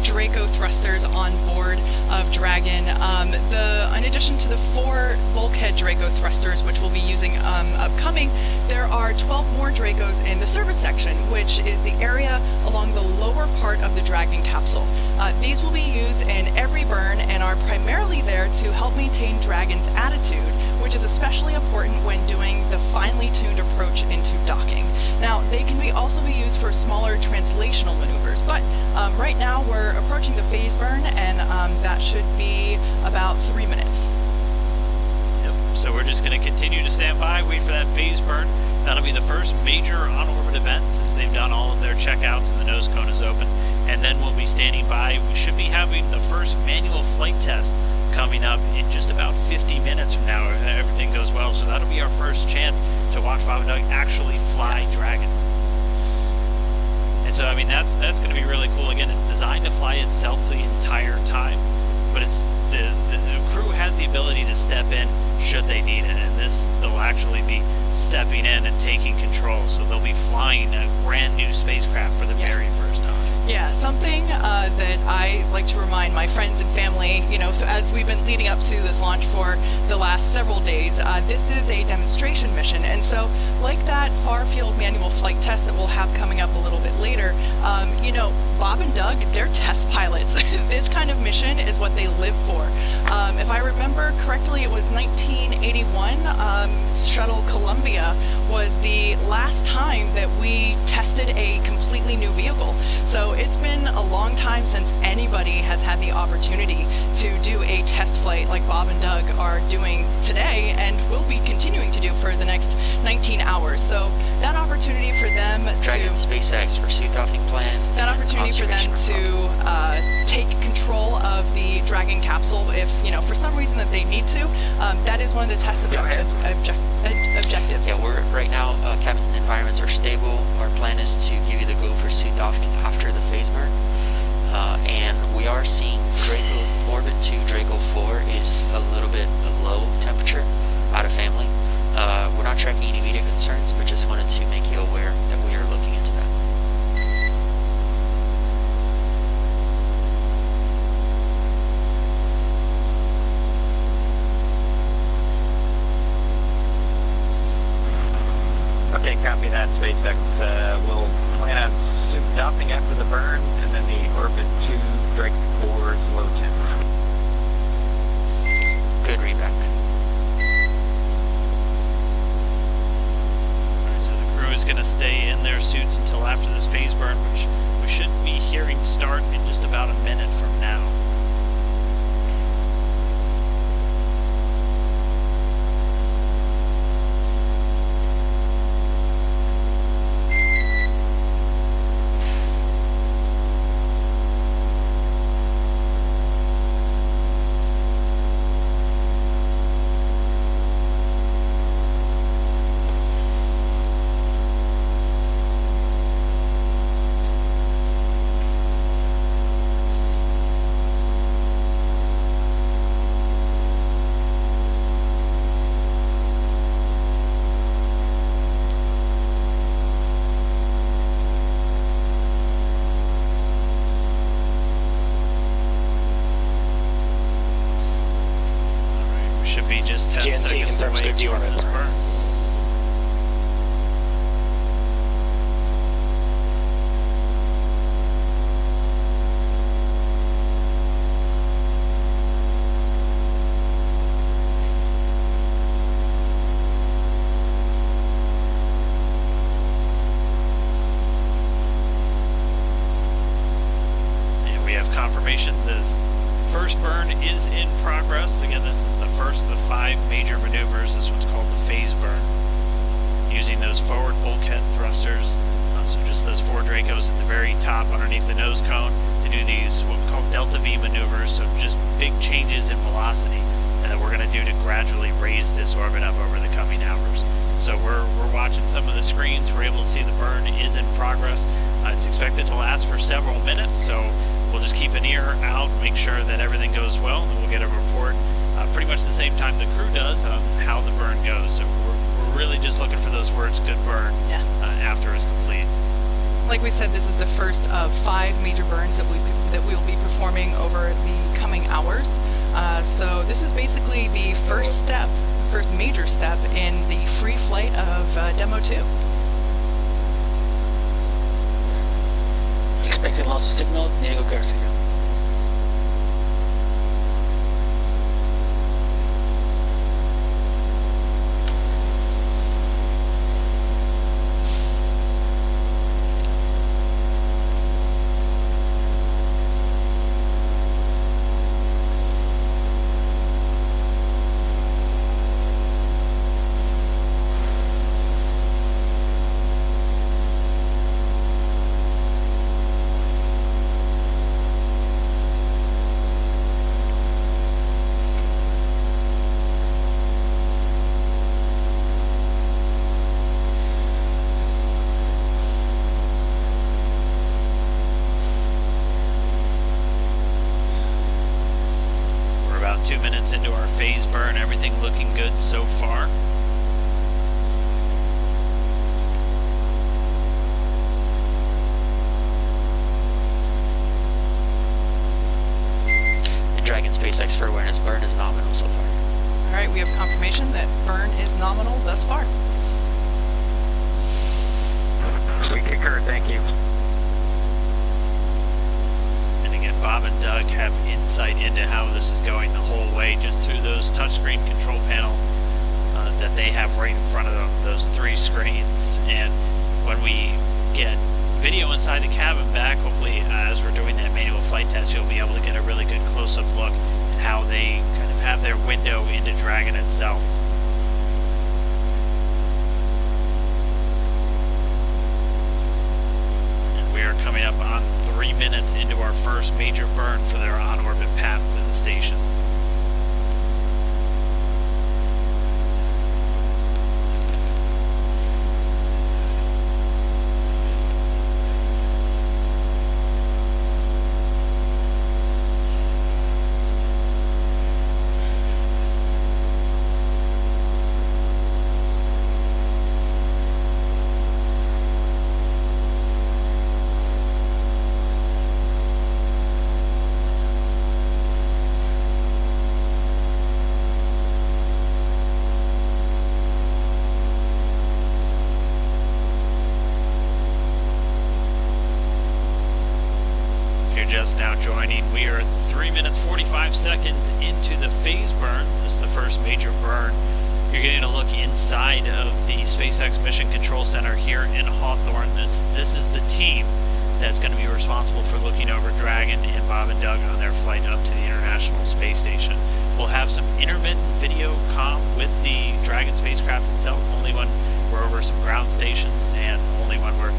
Draco thrusters on board of Dragon. In addition to the 4 bulkhead Draco thrusters, which we'll be using upcoming, there are 12 more Dracos in the service section, which is the area along the lower part of the Dragon capsule. These will be used in every burn and are primarily there to help maintain Dragon's attitude, which is especially important when doing the finely tuned approach into docking. Now, they can also be used for smaller translational maneuvers, but right now we're approaching the phase burn, and that should be about 3 minutes. Yep. So we're just going to continue to stand by, wait for that phase burn. That'll be the first major on-orbit event since they've done all of their checkouts and the nose cone is open. And then we'll be standing by. We should be having the first manual flight test coming up in just about 50 minutes from now if everything goes well. So that'll be our first chance to watch Bob and Doug actually fly Dragon. And so, I mean, that's going to be really cool. Again, it's designed to fly itself the entire time, but it's the crew has the ability to step in should they need it, and they'll actually be stepping in and taking control. So they'll be flying a brand new spacecraft for the very first time. Yeah, something that I like to remind my friends and family, as we've been leading up to this launch for the last several days, this is a demonstration mission. And so, like that far-field manual flight test that we'll have coming up a little bit later, Bob and Doug, they're test pilots. This kind of mission is what they live for. If I remember correctly, it was 1981, Shuttle Columbia was the last time that we tested a completely new vehicle. So it's been a long time since anybody has had the opportunity to do a test flight like Bob and Doug are doing today and will be continuing to do for the next 19 hours. So that opportunity for them Dragon SpaceX for suit docking plan. That opportunity for them to take control of the Dragon capsule if, for some reason that they need to, that is one of the test objectives. Yeah, we're right now, cabin environments are stable. Our plan is to give you the go for suit docking after the phase burn. And we are seeing Draco Orbit 2, Draco 4 is a little bit low temperature out of family. We're not tracking any immediate concerns, but just wanted to make you aware that we are looking into that. Okay, copy that, SpaceX. We'll plan on suit docking after the burn, and then the Orbit 2 Drake 4 is low temp. Good readback. Alright, so the crew is going to stay in their suits until after this phase burn, which we should be hearing start in just about a minute from now. Should be just 10 GNC seconds confirms away good from deorbit. this burn. And we have confirmation the first burn is in progress. Again, this is the first of the 5 major maneuvers. This one's called the phase burn. Using those forward bulkhead thrusters, so just those 4 Dracos at the very top underneath the nose cone to do these what we call delta V maneuvers, so just big changes in velocity that we're going to do to gradually raise this orbit up over the coming hours. So we're watching some of the screens. We're able to see the burn is in progress. It's expected to last for several minutes, so we'll just keep an ear out, make sure that everything goes well, and we'll get a report pretty much the same time the crew does on how the burn goes. So we're really just looking for those words, good burn, after it's complete. Like we said, this is the first of 5 major burns that we will be performing over the coming hours. So this is basically the first major step in the free flight of Demo 2. Expected loss of signal, Diego Garcia. We're about 2 minutes into our phase burn. Everything looking good so far. And Dragon SpaceX for awareness, burn is nominal so far. All right, we have confirmation that burn is nominal thus far. We concur, thank you. And again, Bob and Doug have insight into how this is going the whole way, just through those touchscreen control panel that they have right in front of them, those 3 screens. And when we get video inside the cabin back, hopefully as we're doing that manual flight test, you'll be able to get a really good close-up look at how they kind of have their window into Dragon itself. And we are coming up on 3 minutes into our first major burn for their on-orbit path to the station. Just now joining, we are 3 minutes 45 seconds into the phase burn. This is the first major burn. You're getting a look inside of the SpaceX Mission Control Center here in Hawthorne. This is the team that's going to be responsible for looking over Dragon and Bob and Doug on their flight up to the International Space Station. We'll have some intermittent video comm with the Dragon spacecraft itself, only when we're over some ground stations and only when we're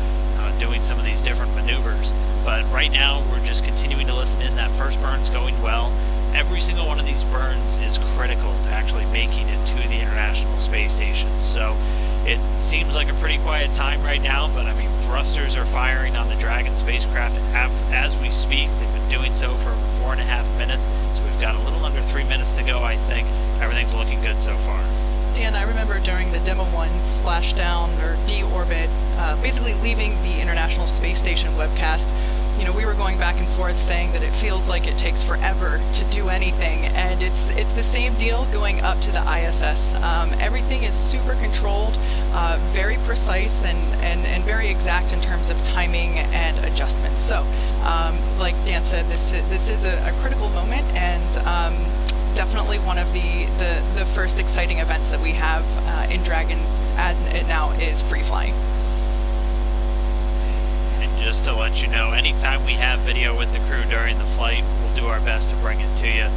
doing some of these different maneuvers. But right now we're just continuing to listen in. That first burn's going well. Every single one of these burns is critical to actually making it to the International Space Station. So it seems like a pretty quiet time right now, but I mean, thrusters are firing on the Dragon spacecraft as we speak. They've been doing so for over 4.5 minutes, so we've got a little under 3 minutes to go, I think. Everything's looking good so far. Dan, I remember during the Demo 1 splashdown or deorbit, basically leaving the International Space Station webcast, you know, we were going back and forth saying that it feels like it takes forever to do anything, and it's the same deal going up to the ISS. Everything is super controlled, very precise, and very exact in terms of timing and adjustments. So, like Dan said, this is a critical moment, and definitely one of the first exciting events that we have in Dragon, as it now is free flying. And just to let you know, anytime we have video with the crew during the flight, we'll do our best to bring it to you.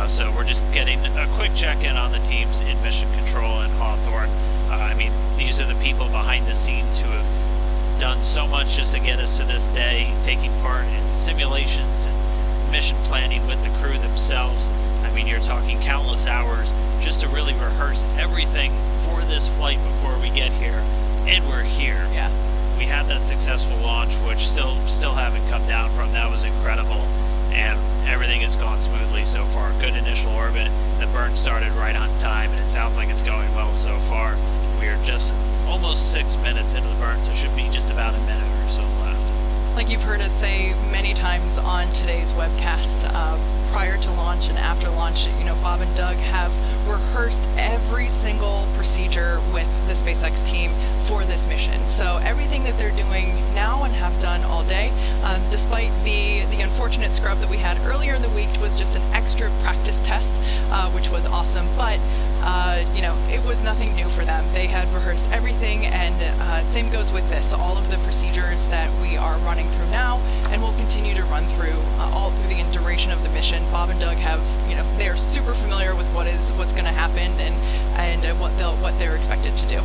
So we're just getting a quick check-in on the teams in Mission Control and Hawthorne. I mean, these are the people behind the scenes who have done so much just to get us to this day, taking part in simulations and mission planning with the crew themselves. I mean, you're talking countless hours just to really rehearse everything for this flight before we get here, and we're here. Yeah. We had that successful launch, which still haven't come down from. That was incredible, and everything has gone smoothly so far. Good initial orbit. The burn started right on time, and it sounds like it's going well so far. We are just almost 6 minutes into the burn, so it should be just about a minute or so left. Like you've heard us say many times on today's webcast. Prior to launch and after launch, Bob and Doug have rehearsed every single procedure with the SpaceX team for this mission. So everything that they're doing now and have done all day, despite the unfortunate scrub that we had earlier in the week, was just an extra practice test, which was awesome. But it was nothing new for them. They had rehearsed everything, and same goes with this. All of the procedures that we are running through now, and will continue to run through all through the duration of the mission. Bob and Doug have, they are super familiar with what's going to happen and what they're expected to do.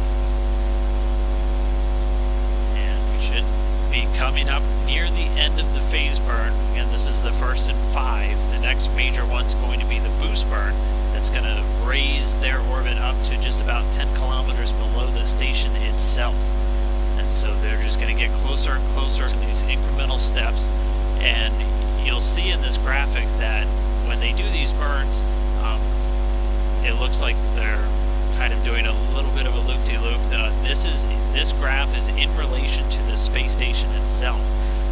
And we should be coming up near the end of the phase burn. Again, this is the first in 5. The next major one's going to be the boost burn. That's going to raise their orbit up to just about 10 kilometers below the station itself. And so they're just going to get closer and closer to these incremental steps. And you'll see in this graphic that when they do these burns, it looks like they're kind of doing a little bit of a loop-de-loop. This graph is in relation to the space station itself.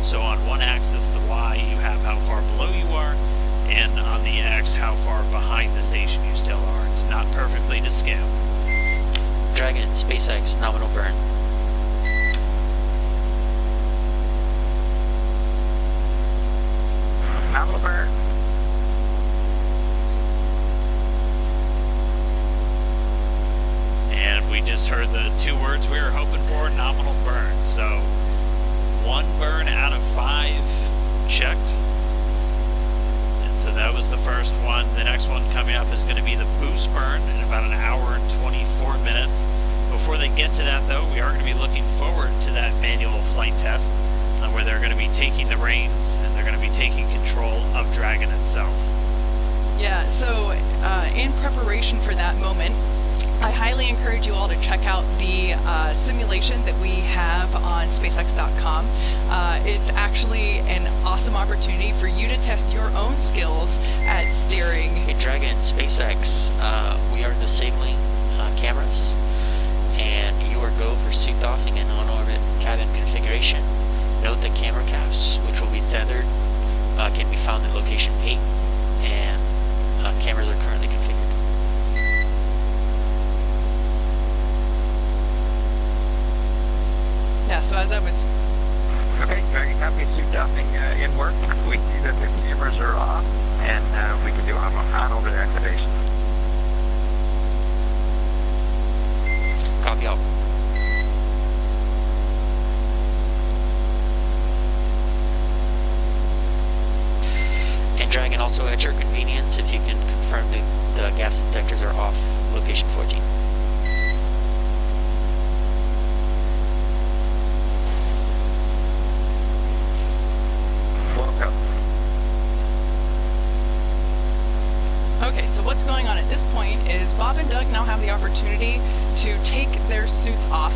So on one axis, the Y, you have how far below you are, and on the X, how far behind the station you still are. It's not perfectly to scale. Dragon, SpaceX, nominal burn. Nominal burn. And we just heard the 2 words we were hoping for, nominal burn. So 1 burn out of 5 checked. And so that was the first one. The next one coming up is going to be the boost burn in about an hour and 24 minutes. Before they get to that, though, we are going to be looking forward to that manual flight test where they're going to be taking the reins and they're going to be taking control of Dragon itself. Yeah, so in preparation for that moment, I highly encourage you all to check out the simulation that we have on SpaceX.com. It's actually an awesome opportunity for you to test your own skills at steering. Hey Dragon, SpaceX, we are disabling cameras, and you are go for suit doffing and on-orbit cabin configuration. Note the camera caps, which will be tethered, can be found in location 8, and cameras are currently configured. Yeah, so as I was... Okay, very happy suit doffing in work. We see that the cameras are off, and we can do on-orbit activation. Copy out. And Dragon, also at your convenience, if you can confirm the gas detectors are off, location 14. Okay, so what's going on at this point is Bob and Doug now have the opportunity to take their suits off.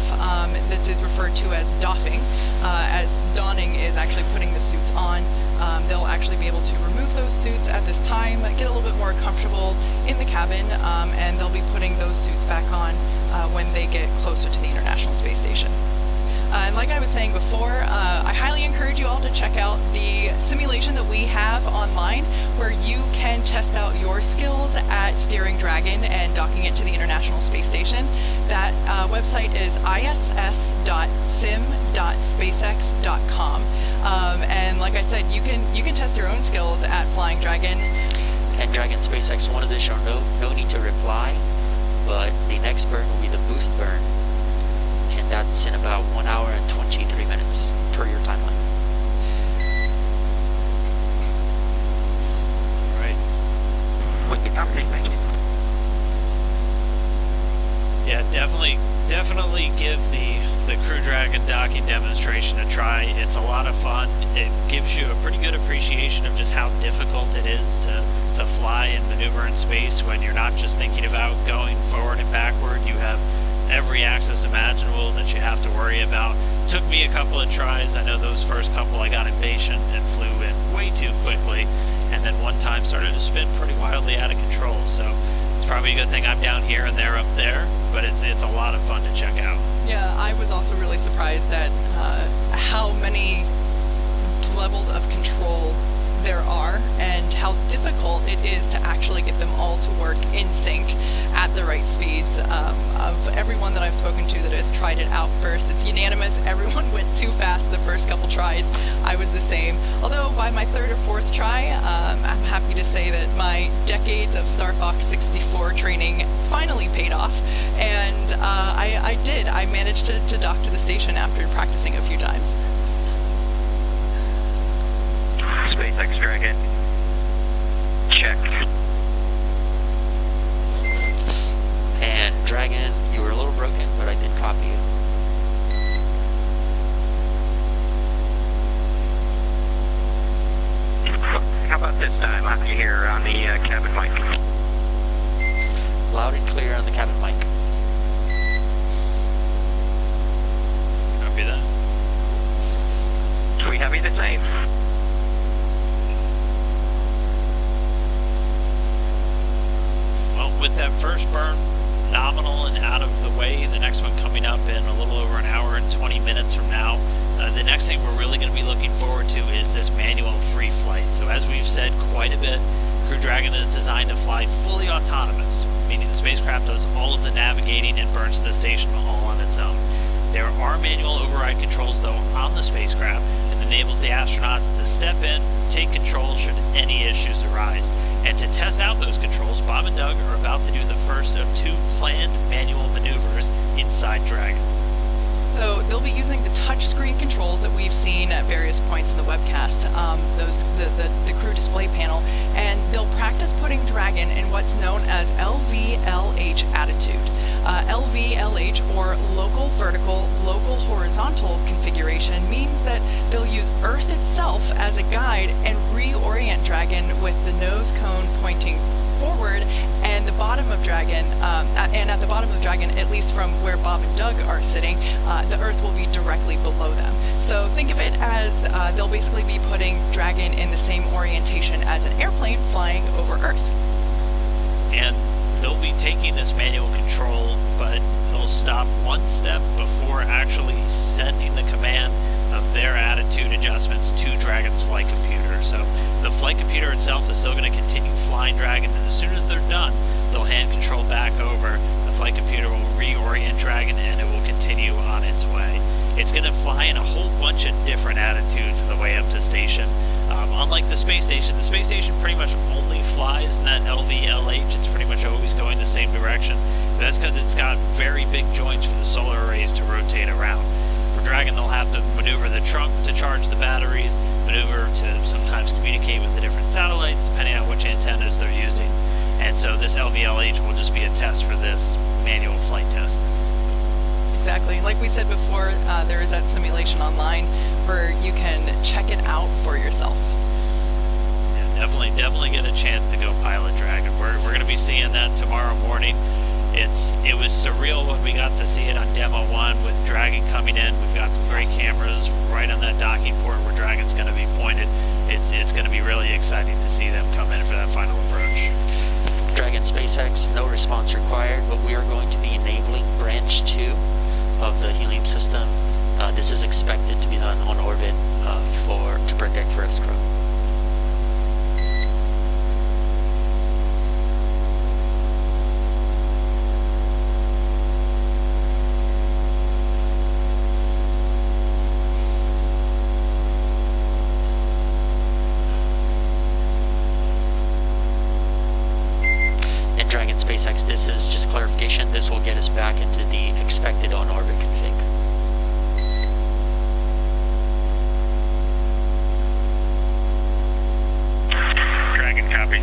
This is referred to as doffing, as donning is actually putting the suits on. They'll actually be able to remove those suits at this time, get a little bit more comfortable in the cabin, and they'll be putting those suits back on when they get closer to the International Space Station. And like I was saying before, I highly encourage you all to check out the simulation that we have online where you can test out your skills at steering Dragon and docking it to the International Space Station. That website is iss.sim.spacex.com. And like I said, you can test your own skills at flying Dragon. And Dragon, SpaceX, one additional note, no need to reply, but the next burn will be the boost burn. And that's in about 1 hour and 23 minutes per your timeline. Right. Yeah, definitely give the Crew Dragon docking demonstration a try. It's a lot of fun. It gives you a pretty good appreciation of just how difficult it is to fly and maneuver in space when you're not just thinking about going forward and backward. You have every axis imaginable that you have to worry about. Took me a couple of tries. I know those first couple I got impatient and flew in way too quickly, and then one time started to spin pretty wildly out of control. So it's probably a good thing I'm down here and they're up there, but it's a lot of fun to check out. Yeah, I was also really surprised at how many levels of control difficult it is to actually get them all to work in sync at the right speeds. Of everyone that I've spoken to that has tried it out first, it's unanimous. Everyone went too fast the first couple tries. I was the same. Although by my third or fourth try, I'm happy to say that my decades of Star Fox 64 training finally paid off, and I did. I managed to dock to the station after practicing a few times. SpaceX Dragon. Check. And Dragon, you were a little broken, but I did copy you. How about this time? I'm here on the cabin mic. Loud and clear on the cabin mic. Copy that. We have you the same. Well, with that first burn nominal and out of the way, the next one coming up in a little over an hour and 20 minutes from now, the next thing we're really going to be looking forward to is this manual free flight. So as we've said quite a bit, Crew Dragon is designed to fly fully autonomous, meaning the spacecraft does all of the navigating and burns to the station all on its own. There are manual override controls, though, on the spacecraft that enables the astronauts to step in, take control should any issues arise. And to test out those controls, Bob and Doug are about to do the first of 2 planned manual maneuvers inside Dragon. So they'll be using the touchscreen controls that we've seen at various points in the webcast, the crew display panel, and they'll practice putting Dragon in what's known as LVLH attitude. LVLH, or local vertical, local horizontal configuration, means that they'll use Earth itself as a guide and reorient Dragon with the nose cone pointing forward and the bottom of Dragon, and at the bottom of Dragon, at least from where Bob and Doug are sitting, the Earth will be directly below them. So think of it as they'll basically be putting Dragon in the same orientation as an airplane flying over Earth. And they'll be taking this manual control, but they'll stop one step before actually sending the command of their attitude adjustments to Dragon's flight computer. So the flight computer itself is still going to continue flying Dragon, and as soon as they're done, they'll hand control back over. The flight computer will reorient Dragon, and it will continue on its way. It's going to fly in a whole bunch of different attitudes on the way up to station. Unlike the space station pretty much only flies in that LVLH. It's pretty much always going the same direction. But that's because it's got very big joints for the solar arrays to rotate around. For Dragon, they'll have to maneuver the trunk to charge the batteries, maneuver to sometimes communicate with the different satellites, depending on which antennas they're using. And so this LVLH will just be a test for this manual flight test. Exactly. Like we said before, there is that simulation online where you can check it out for yourself. Yeah, definitely get a chance to go pilot Dragon. We're going to be seeing that tomorrow morning. It was surreal when we got to see it on Demo 1 with Dragon coming in. We've got some great cameras right on that docking port where Dragon's going to be pointed. It's going to be really exciting to see them come in for that final approach. Dragon SpaceX, no response required, but we are going to be enabling branch 2 of the helium system. This is expected to be done on orbit to protect first crew. And Dragon SpaceX, this is just clarification. This will get us back into the expected on-orbit config. Dragon copies.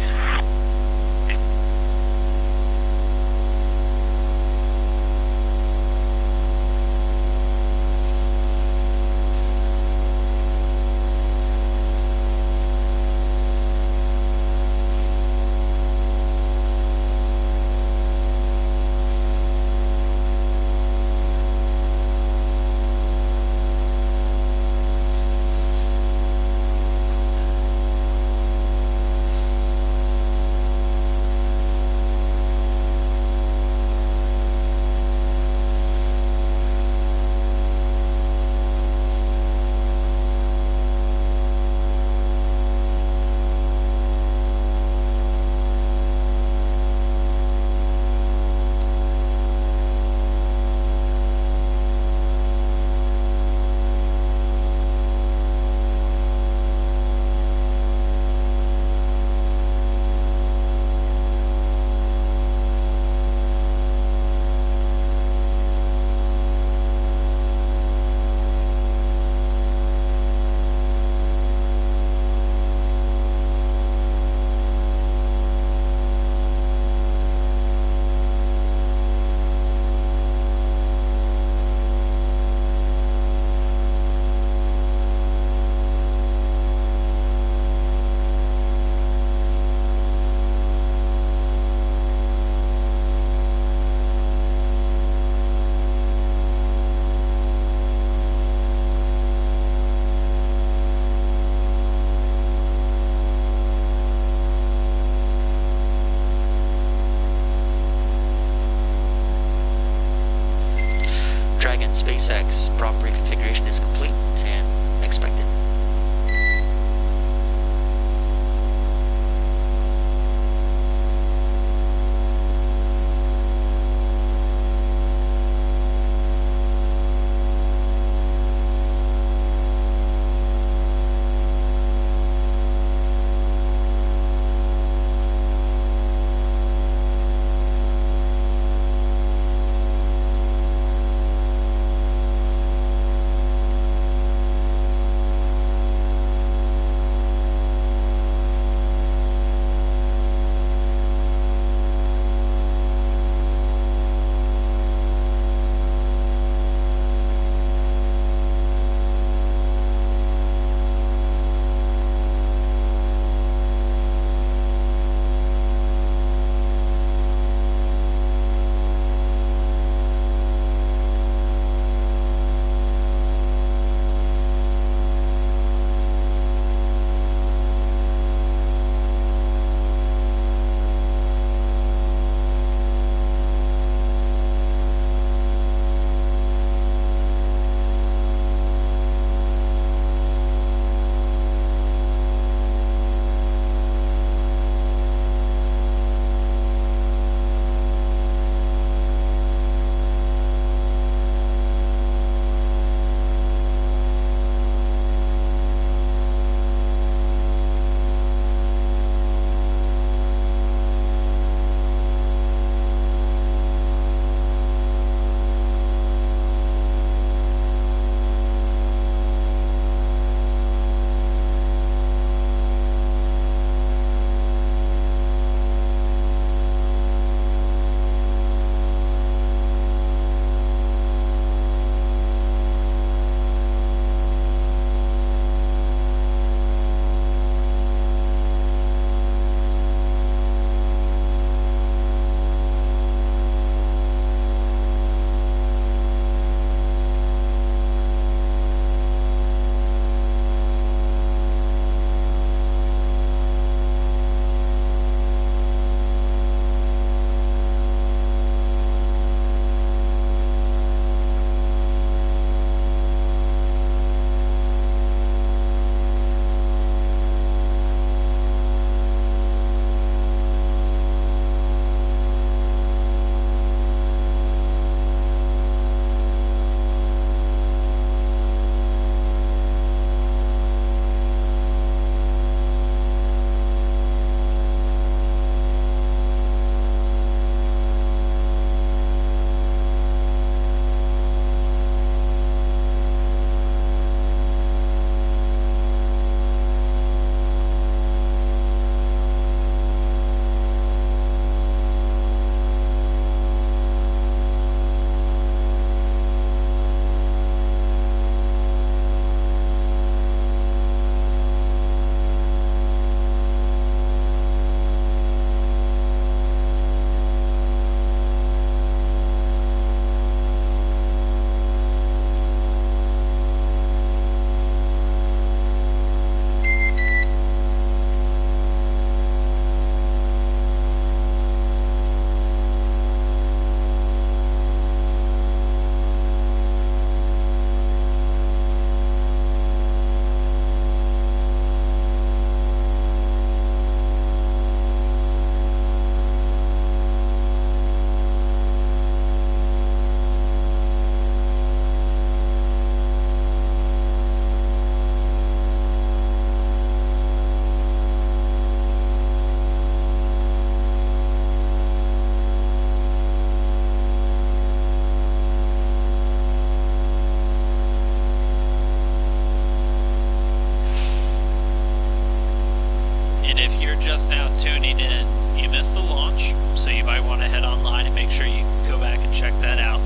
And if you're just now tuning in, you missed the launch, so you might want to head online and make sure you go back and check that out.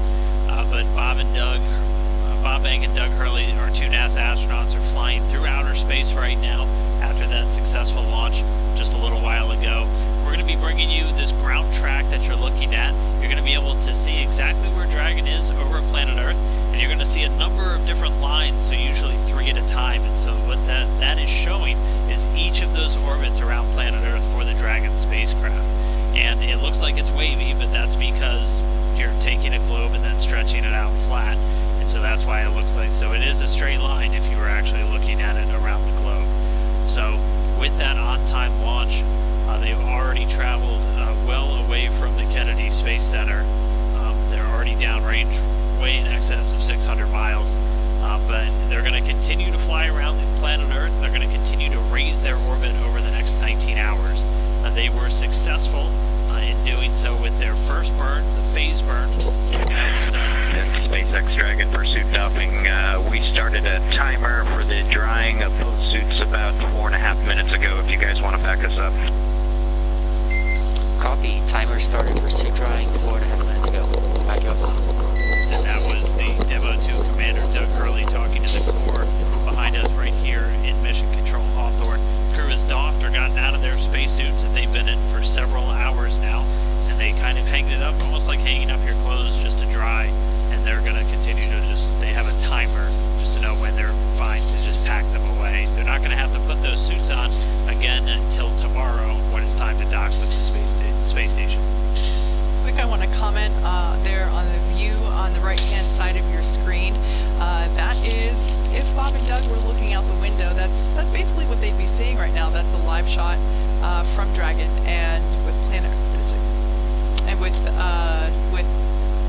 But Bob Bank and Doug Hurley, our two NASA astronauts, are flying through outer space right now after that successful launch just a little while ago. We're going to be bringing you this ground track that you're looking at. You're going to be able to see exactly where Dragon is over planet Earth, and you're going to see a number of different lines, so usually 3 at a time. And so what that is showing is each of those orbits around planet Earth for the Dragon spacecraft. And it looks like it's wavy, but that's because you're taking a globe and then stretching it out flat. And so that's why it looks like, so it is a straight line if you were actually looking at it around the globe. So with that on-time launch, they've already traveled well away from the Kennedy Space Center. They're already downrange, way in excess of 600 miles. But they're going to continue to fly around the planet Earth. They're going to continue to raise their orbit over the next 19 hours. They were successful in doing so with their first burn, the phase burn. SpaceX Dragon pursuit doffing. We started a timer for the drying of both suits about 4.5 minutes ago, if you guys want to back us up. Copy. Timer started for suit drying 4.5 minutes ago. Back up. And that was the Demo 2 Commander Doug Hurley talking to the Corps behind us right here in Mission Control Hawthorne. The crew has doffed or gotten out of their spacesuits that they've been in for several hours now, and they kind of hanged it up, almost like hanging up your clothes just to dry, and they're going to continue to they have a timer just to know when they're fine to just pack them away. They're not going to have to put those suits on again until tomorrow when it's time to dock with the space station. Quick, I want to comment there on the view on the right-hand side of your screen. That is, if Bob and Doug were looking out the window, that's basically what they'd be seeing right now. That's a live shot from Dragon, and with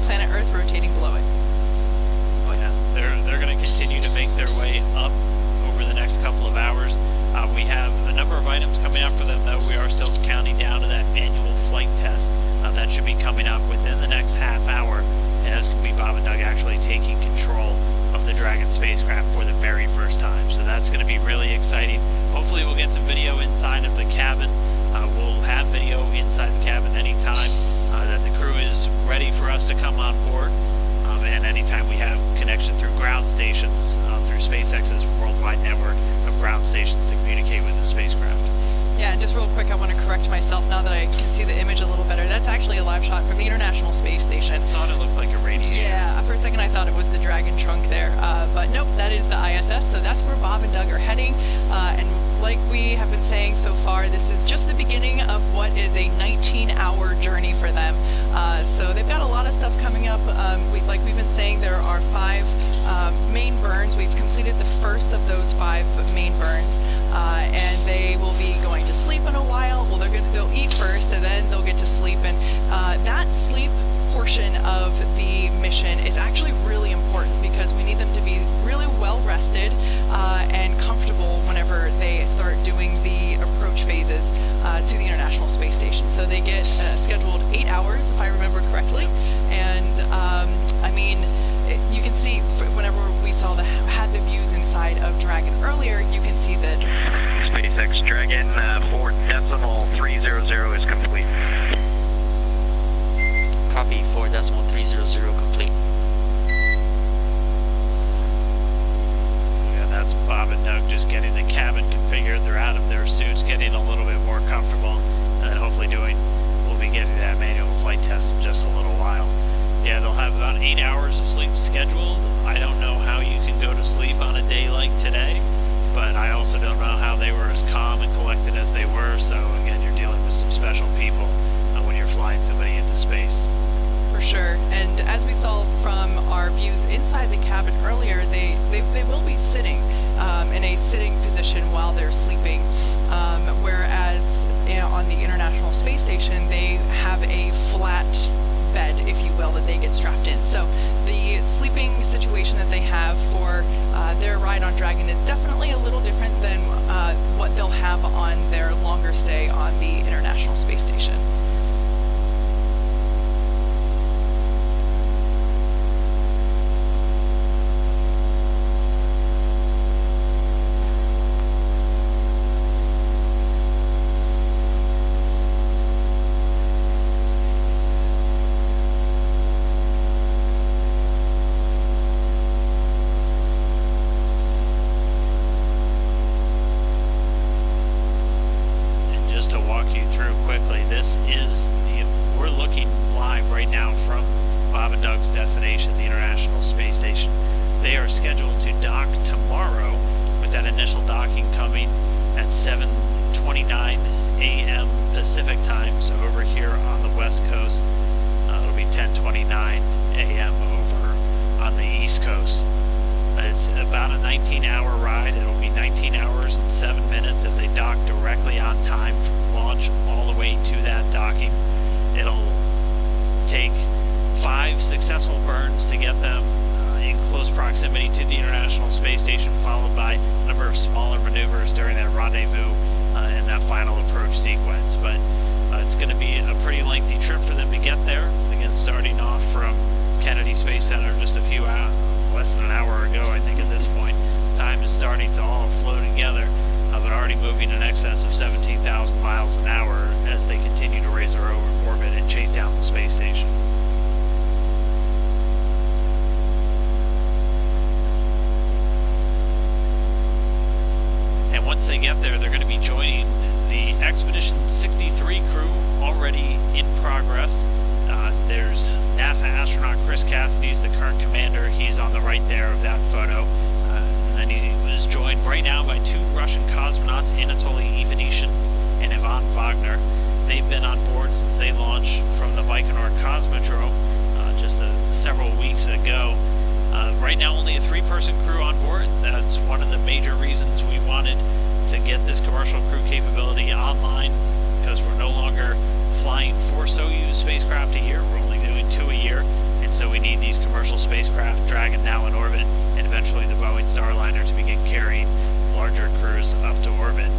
planet Earth rotating below it. Yeah, they're going to continue to make their way up over the next couple of hours. We have a number of items coming up for them, though. We are still counting down to that annual flight test that should be coming up within the next half hour, and that's going to be Bob and Doug actually taking control of the Dragon spacecraft for the very first time. So that's going to be really exciting. Hopefully we'll get some video inside of the cabin. We'll have video inside the cabin anytime that the crew is ready for us to come on board. And anytime we have connection through ground stations, through SpaceX's worldwide network of ground stations to communicate with the spacecraft. Yeah, and just real quick, I want to correct myself now that I can see the image a little better. That's actually a live shot from the International Space Station. I thought it looked like a radiator. Yeah, for a second I thought it was the Dragon trunk there. But nope, that is the ISS, so that's where Bob and Doug are heading. And like we have been saying so far, this is just the beginning of what is a 19-hour journey for them. So they've got a lot of stuff coming up. Like we've been saying, there are 5 main burns. We've completed the first of those 5 main burns, and they will be going to sleep in a while. Well, they'll eat first, and then they'll get to sleep. And that sleep portion of the mission is actually really important because we need them to be really well rested and comfortable whenever they start doing the approach phases to the International Space Station. So they get scheduled 8 hours, if I remember correctly. And I mean, you can see whenever we had the views inside of Dragon earlier, you can see that SpaceX Dragon 4.300 is complete. Copy. 4.300 complete. Yeah, that's Bob and Doug just getting the cabin configured. They're out of their suits, getting a little bit more comfortable, and then hopefully we'll be getting that manual flight test in just a little while. Yeah, they'll have about 8 hours of sleep scheduled. I don't know how you can go to sleep on a day like today, but I also don't know how they were as calm and collected as they were. So again, you're dealing with some special people when you're flying somebody into space. For sure. And as we saw from our views inside the cabin earlier, they will be sitting in a sitting position while they're sleeping, whereas on the International Space Station they have a flat bed, if you will, that they get strapped in. So the sleeping situation that they have for their ride on Dragon is definitely a little different than what they'll have on their longer stay on the International Space Station. walk you through quickly. We're looking live right now from Bob and Doug's destination, the International Space Station. They are scheduled to dock tomorrow, with that initial docking coming at 7:29 a.m. Pacific time. So over here on the West Coast, it'll be 10:29 a.m. over on the East Coast. It's about a 19-hour ride. It'll be 19 hours and 7 minutes if they dock directly on time from launch all the way to that docking. It'll take 5 successful burns to get them in close proximity to the International Space Station, followed by a number of smaller maneuvers during that rendezvous and that final approach sequence. But it's going to be a pretty lengthy trip for them to get there. Again, starting off from Kennedy Space Center just a few hours, less than an hour ago, I think at this point. Time is starting to all flow together, but already moving in excess of 17,000 miles an hour as they continue to raise their orbit and chase down the space station. And once they get there, they're going to be joining the Expedition 63 crew already in progress. There's NASA astronaut Chris Cassidy, the current commander. He's on the right there of that photo. And then he was joined right now by 2 Russian cosmonauts, Anatoly Ivanishin and Ivan Wagner. They've been on board since they launched from the Baikonur Cosmodrome just several weeks ago. Right now, only a 3-person crew on board. That's one of the major reasons we wanted to get this commercial crew capability online, because we're no longer flying 4 Soyuz spacecraft a year. We're only doing 2 a year, and so we need these commercial spacecraft, Dragon now in orbit, and eventually the Boeing Starliner to begin carrying larger crews up to orbit.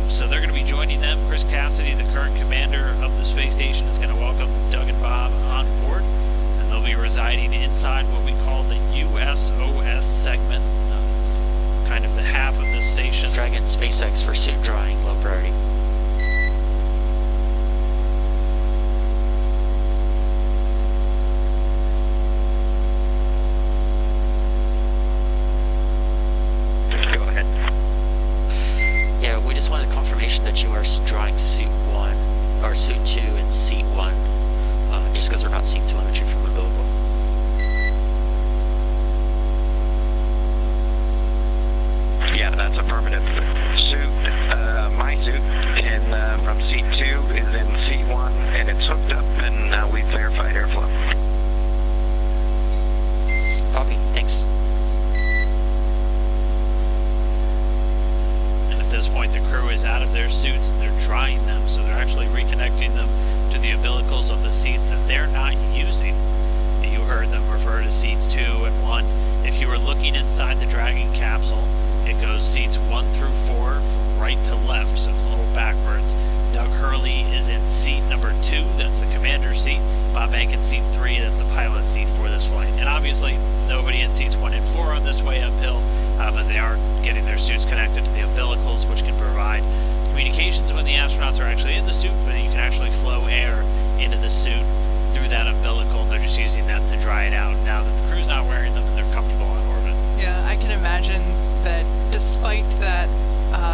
So they're going to be joining them. Chris Cassidy, the current commander of the space station, is going to welcome Doug and Bob on board, and they'll be residing inside what we call the USOS segment. It's kind of the half of the station. Dragon SpaceX for suit drawing, low priority. Go ahead. Yeah, we just wanted confirmation that you are drawing suit 1 or suit 2 and seat 1, just because we're not seeing telemetry from umbilical. Yeah, that's affirmative. My suit from seat 2 is in seat 1, and it's hooked up, and we've verified airflow. Copy. Thanks. And at this point, the crew is out of their suits and they're drying them, so they're actually reconnecting them to the umbilicals of the seats that they're not using. You heard them refer to seats 2 and 1. If you were looking inside the Dragon capsule, it goes seats 1 through 4 from right to left, so it's a little backwards. Doug Hurley is in seat number 2, that's the commander's seat. Bob Bank in seat 3, that's the pilot's seat for this flight. And obviously, nobody in seats 1 and 4 on this way uphill, but they are getting their suits connected to the umbilicals, which can provide communications when the astronauts are actually in the suit, but you can actually flow air into the suit through that umbilical, and they're just using that to dry it out now that the crew's not wearing them and they're comfortable on orbit. Yeah, I can imagine that despite that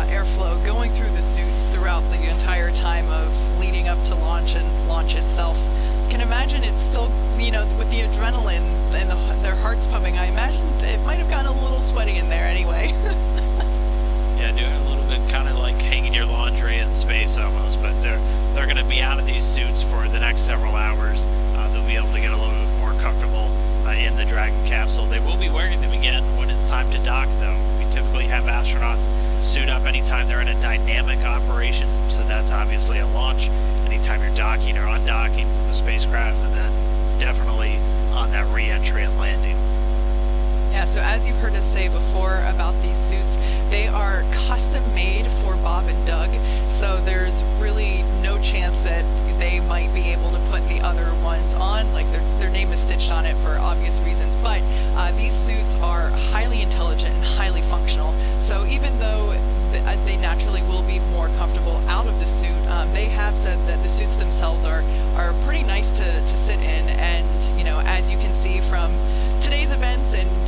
airflow going through the suits throughout the entire time of leading up to launch and launch itself, I can imagine it's still, with the adrenaline and their hearts pumping, I imagine it might have gotten a little sweaty in there anyway. Yeah, doing a little bit kind of like hanging your laundry in space almost, but they're going to be out of these suits for the next several hours. They'll be able to get a little bit more comfortable in the Dragon capsule. They will be wearing them again when it's time to dock, though. We typically have astronauts suit up anytime they're in a dynamic operation, so that's obviously a launch, anytime you're docking or undocking from the spacecraft, and then definitely on that re-entry and landing. Yeah, so as you've heard us say before about these suits, they are custom made for Bob and Doug, so there's really no chance that they might be able to put the other ones on, like their name is stitched on it for obvious reasons, but these suits are highly intelligent and highly functional, so even though they naturally will be more comfortable out of the suit, they have said that the suits themselves are pretty nice to sit in, and as you can see from today's events and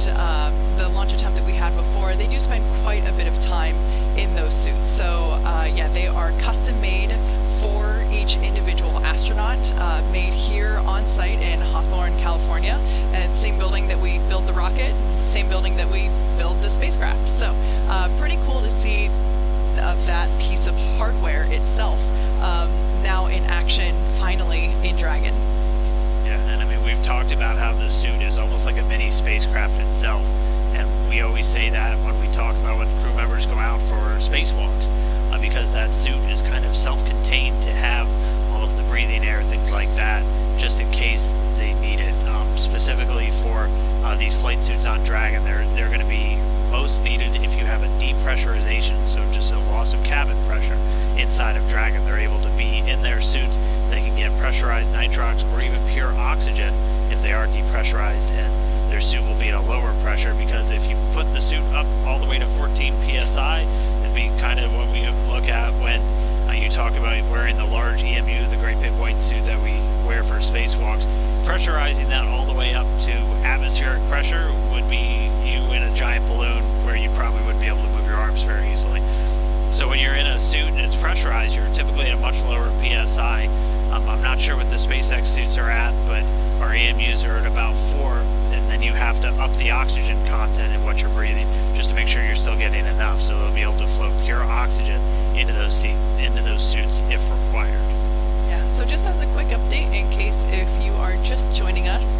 the launch attempt that we had before, they do spend quite a bit of time in those suits. So yeah, they are custom made astronaut made here on site in Hawthorne, California. And same building that we built the rocket, same building that we build the spacecraft. So pretty cool to see of that piece of hardware itself now in action, finally in Dragon. Yeah, and I mean, we've talked about how the suit is almost like a mini spacecraft itself, and we always say that when we talk about when crew members go out for spacewalks, because that suit is kind of self-contained to have all of the breathing air, things like that, just in case they need it. Specifically for these flight suits on Dragon, they're going to be most needed if you have a depressurization, so just a loss of cabin pressure inside of Dragon. They're able to be in their suits. They can get pressurized nitrox or even pure oxygen if they are depressurized, and their suit will be at a lower pressure, because if you put the suit up all the way to 14 psi, it'd be kind of what we look at when you talk about wearing the large EMU, the great big white suit that we wear for spacewalks. Pressurizing that all the way up to atmospheric pressure would be you in a giant balloon where you probably wouldn't be able to move your arms very easily. So when you're in a suit and it's pressurized, you're typically at a much lower PSI. I'm not sure what the SpaceX suits are at, but our EMUs are at about 4, and then you have to up the oxygen content in what you're breathing just to make sure you're still getting enough, so they'll be able to flow pure oxygen into those suits if required. Yeah, so just as a quick update, in case if you are just joining us,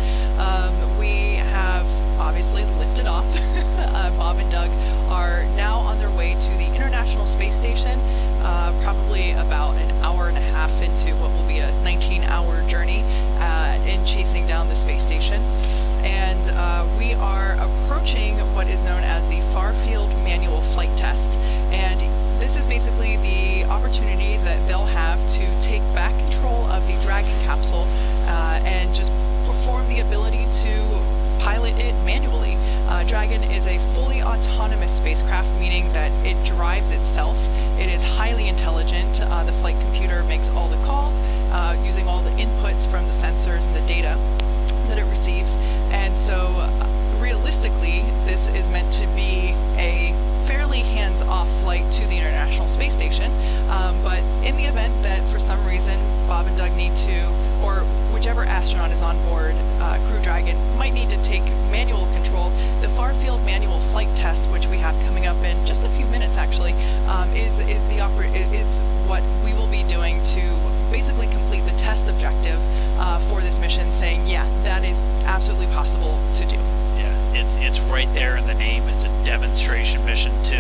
we have obviously lifted off. Bob and Doug are now on their way to the International Space Station, probably about an hour and a half into what will be a 19-hour journey in chasing down the space station. And we are approaching what is known as the Far Field Manual Flight Test. And this is basically the opportunity that they'll have to take back control of the Dragon capsule and just perform the ability to pilot it manually. Dragon is a fully autonomous spacecraft, meaning that it drives itself. It is highly intelligent. The flight computer makes all the calls, using all the inputs from the sensors and the data that it receives. And so realistically, this is meant to be a fairly hands-off flight to the International Space Station, but in the event that for some reason Bob and Doug need to, or whichever astronaut is on board Crew Dragon might need to take manual control, the Far Field Manual Flight Test, which we have coming up in just a few minutes actually, is what we will be doing to basically complete the test objective for this mission, saying, yeah, that is absolutely possible to do. It's right there in the name. It's a demonstration mission 2,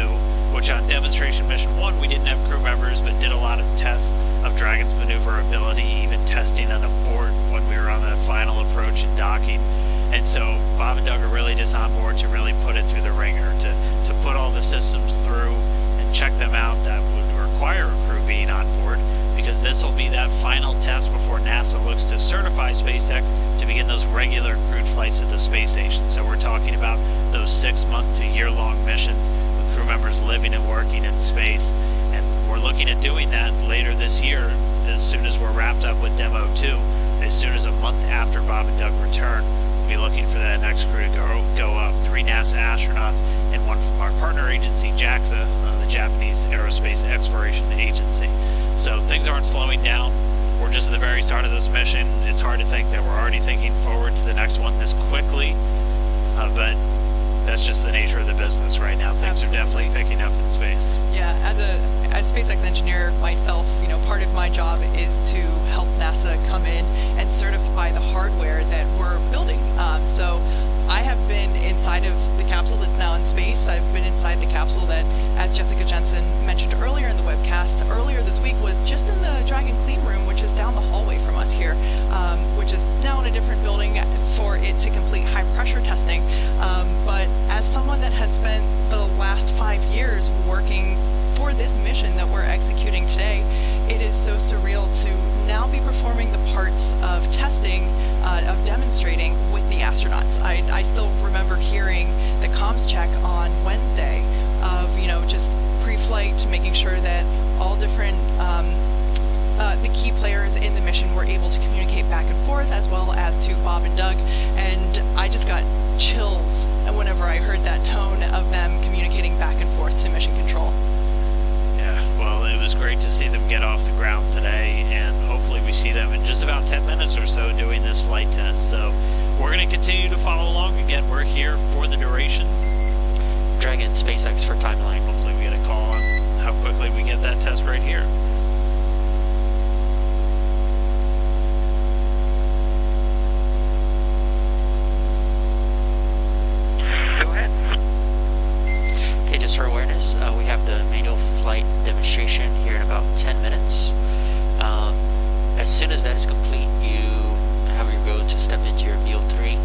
which on demonstration mission 1 we didn't have crew members, but did a lot of tests of Dragon's maneuverability, even testing on a board when we were on the final approach and docking. And so Bob and Doug are really just on board to really put it through the ringer, to put all the systems through and check them out. That would require a crew being on board, because this will be that final test before NASA looks to certify SpaceX to begin those regular crewed flights to the space station. So we're talking about those 6-month to year-long missions with crew members living and working in space. And we're looking at doing that later this year, as soon as we're wrapped up with Demo 2. As soon as a month after Bob and Doug return, we'll be looking for that next crew to go up. 3 NASA astronauts and 1 from our partner agency, JAXA, the Japanese Aerospace Exploration Agency. So things aren't slowing down. We're just at the very start of this mission. It's hard to think that we're already thinking forward to the next one this quickly, but that's just the nature of the business right now. Things are definitely picking up in space. Yeah, as SpaceX engineer myself, part of my job is to help NASA come in and certify the hardware that we're building. So I have been inside of the capsule that's now in space. I've been inside the capsule that, as Jessica Jensen mentioned earlier in the webcast, earlier this week was just in the Dragon Clean Room, which is down the hallway from us here, which is now in a different building for it to complete high pressure testing. But as someone that has spent the last 5 years working for this mission that we're executing today, it is so surreal to now be performing the parts of testing, of demonstrating with the astronauts. I still remember hearing the comms check on Wednesday of, just pre-flight, making sure that all different the key players in the mission were able to communicate back and forth, as well as to Bob and Doug. And I just got chills whenever I heard that tone of them communicating back and forth to mission control. Yeah, well, it was great to see them get off the ground today, and hopefully we see them in just flight test. So we're going to continue to follow along. Again, we're here for the duration. Dragon, SpaceX for timeline. Hopefully we get a call on how quickly we get that test right here. Go ahead. Okay, just for awareness, we have the manual flight demonstration here in about 10 minutes. As soon as that is complete, you have your go to step into your meal 3,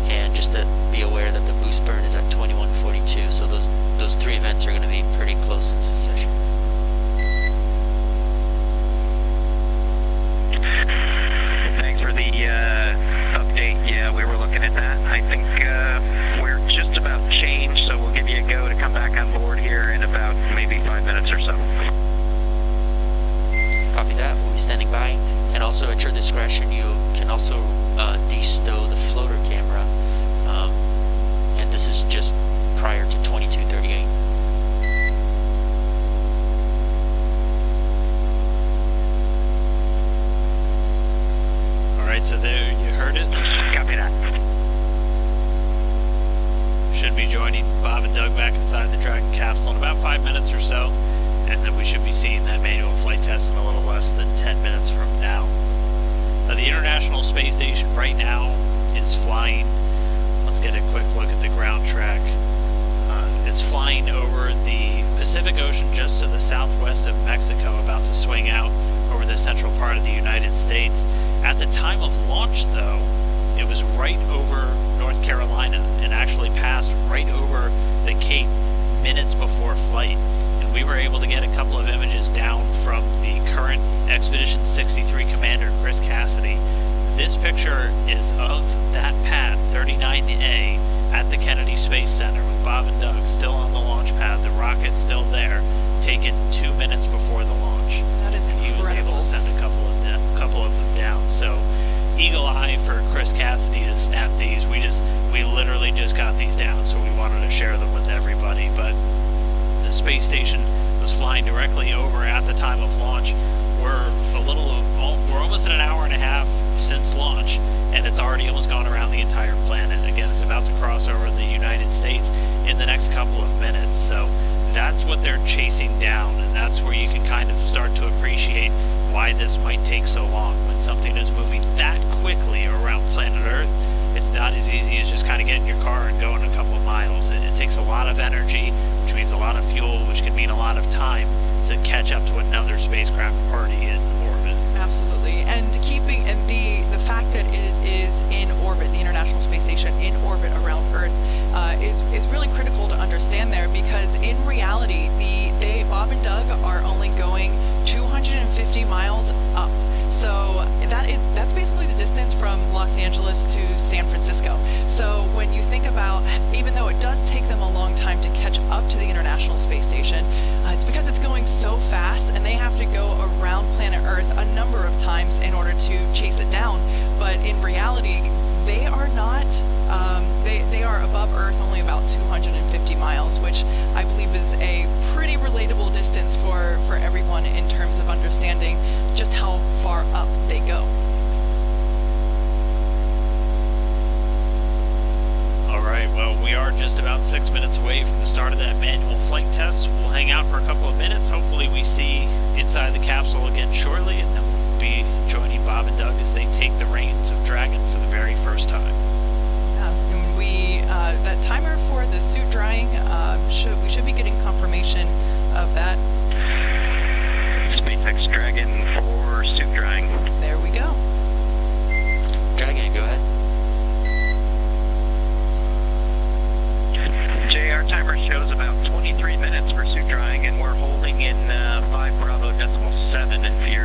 and just to be aware that the boost burn is at 2142, so those 3 events are going to be pretty close in succession. Thanks for the update. Yeah, we were looking at that. I think we're just about changed, so we'll give you a go to come back on board here in about maybe 5 minutes or so. Copy that. We'll be standing by. And also at your discretion, you can also de-stow the floater camera. And this is just prior to 2238. Alright, so there you heard it. Copy that. Should be joining Bob and Doug back inside the Dragon capsule in about 5 minutes or so. And then we should be seeing that manual flight test in a little less than 10 minutes from now. The International Space Station right now is flying. Let's get a quick look at the ground track. It's flying over the Pacific Ocean just to the southwest of Mexico, about to swing out over the central part of the United States. At the time of launch, though, it was right over North Carolina and actually passed right over the Cape minutes before flight. We were able to get a couple of images down from the current Expedition 63 commander, Chris Cassidy. This picture is of that pad, 39A, at the Kennedy Space Center with Bob and Doug still on the launch pad, the rocket still there, taken 2 minutes before the launch. That is incredible. He was able to send a couple of them down. So, eagle eye for Chris Cassidy to snap these. We literally just got these down, so we wanted to share them with everybody. But the space station was flying directly over at the time of launch. We're almost at an hour and a half since launch, and it's already almost gone around the entire planet. Again, it's about to cross over the United States in the next couple of minutes. So that's what they're chasing down, and that's where you can kind of start to appreciate why this might take so long. When something is moving that quickly around planet Earth, it's not as easy as just kind of getting your car and going a couple of miles. It takes a lot of energy, which means a lot of fuel, which can mean a lot of time to catch up to another spacecraft already in orbit. Absolutely, and the fact that it is in orbit, the International Space Station in orbit around Earth, is really critical to understand there, because in reality, Bob and Doug are only going 250 miles up. So that's basically the distance from Los Angeles to San Francisco. So when you think about, even though it does take them a long time to catch up to the International Space Station, it's because it's going so fast, and they have to go around planet Earth a number of times in order to chase it down. But in reality, they are not, they are above Earth only about 250 miles, which I believe is a pretty relatable distance for everyone in terms of understanding just how far up they go. Alright, well, we are just about 6 minutes away from the start of that manual flight test. We'll hang out for a couple of minutes. Hopefully we see inside the capsule again shortly, and then we'll be joining Bob and Doug as they take the reins of Dragon for the very first time. And that timer for the suit drying, we should be getting confirmation of that. SpaceX Dragon for suit drying. There we go. Dragon, go ahead. Jay, our timer shows about 23 minutes for suit drying, and we're holding in 5 Bravo decimal 7 in for your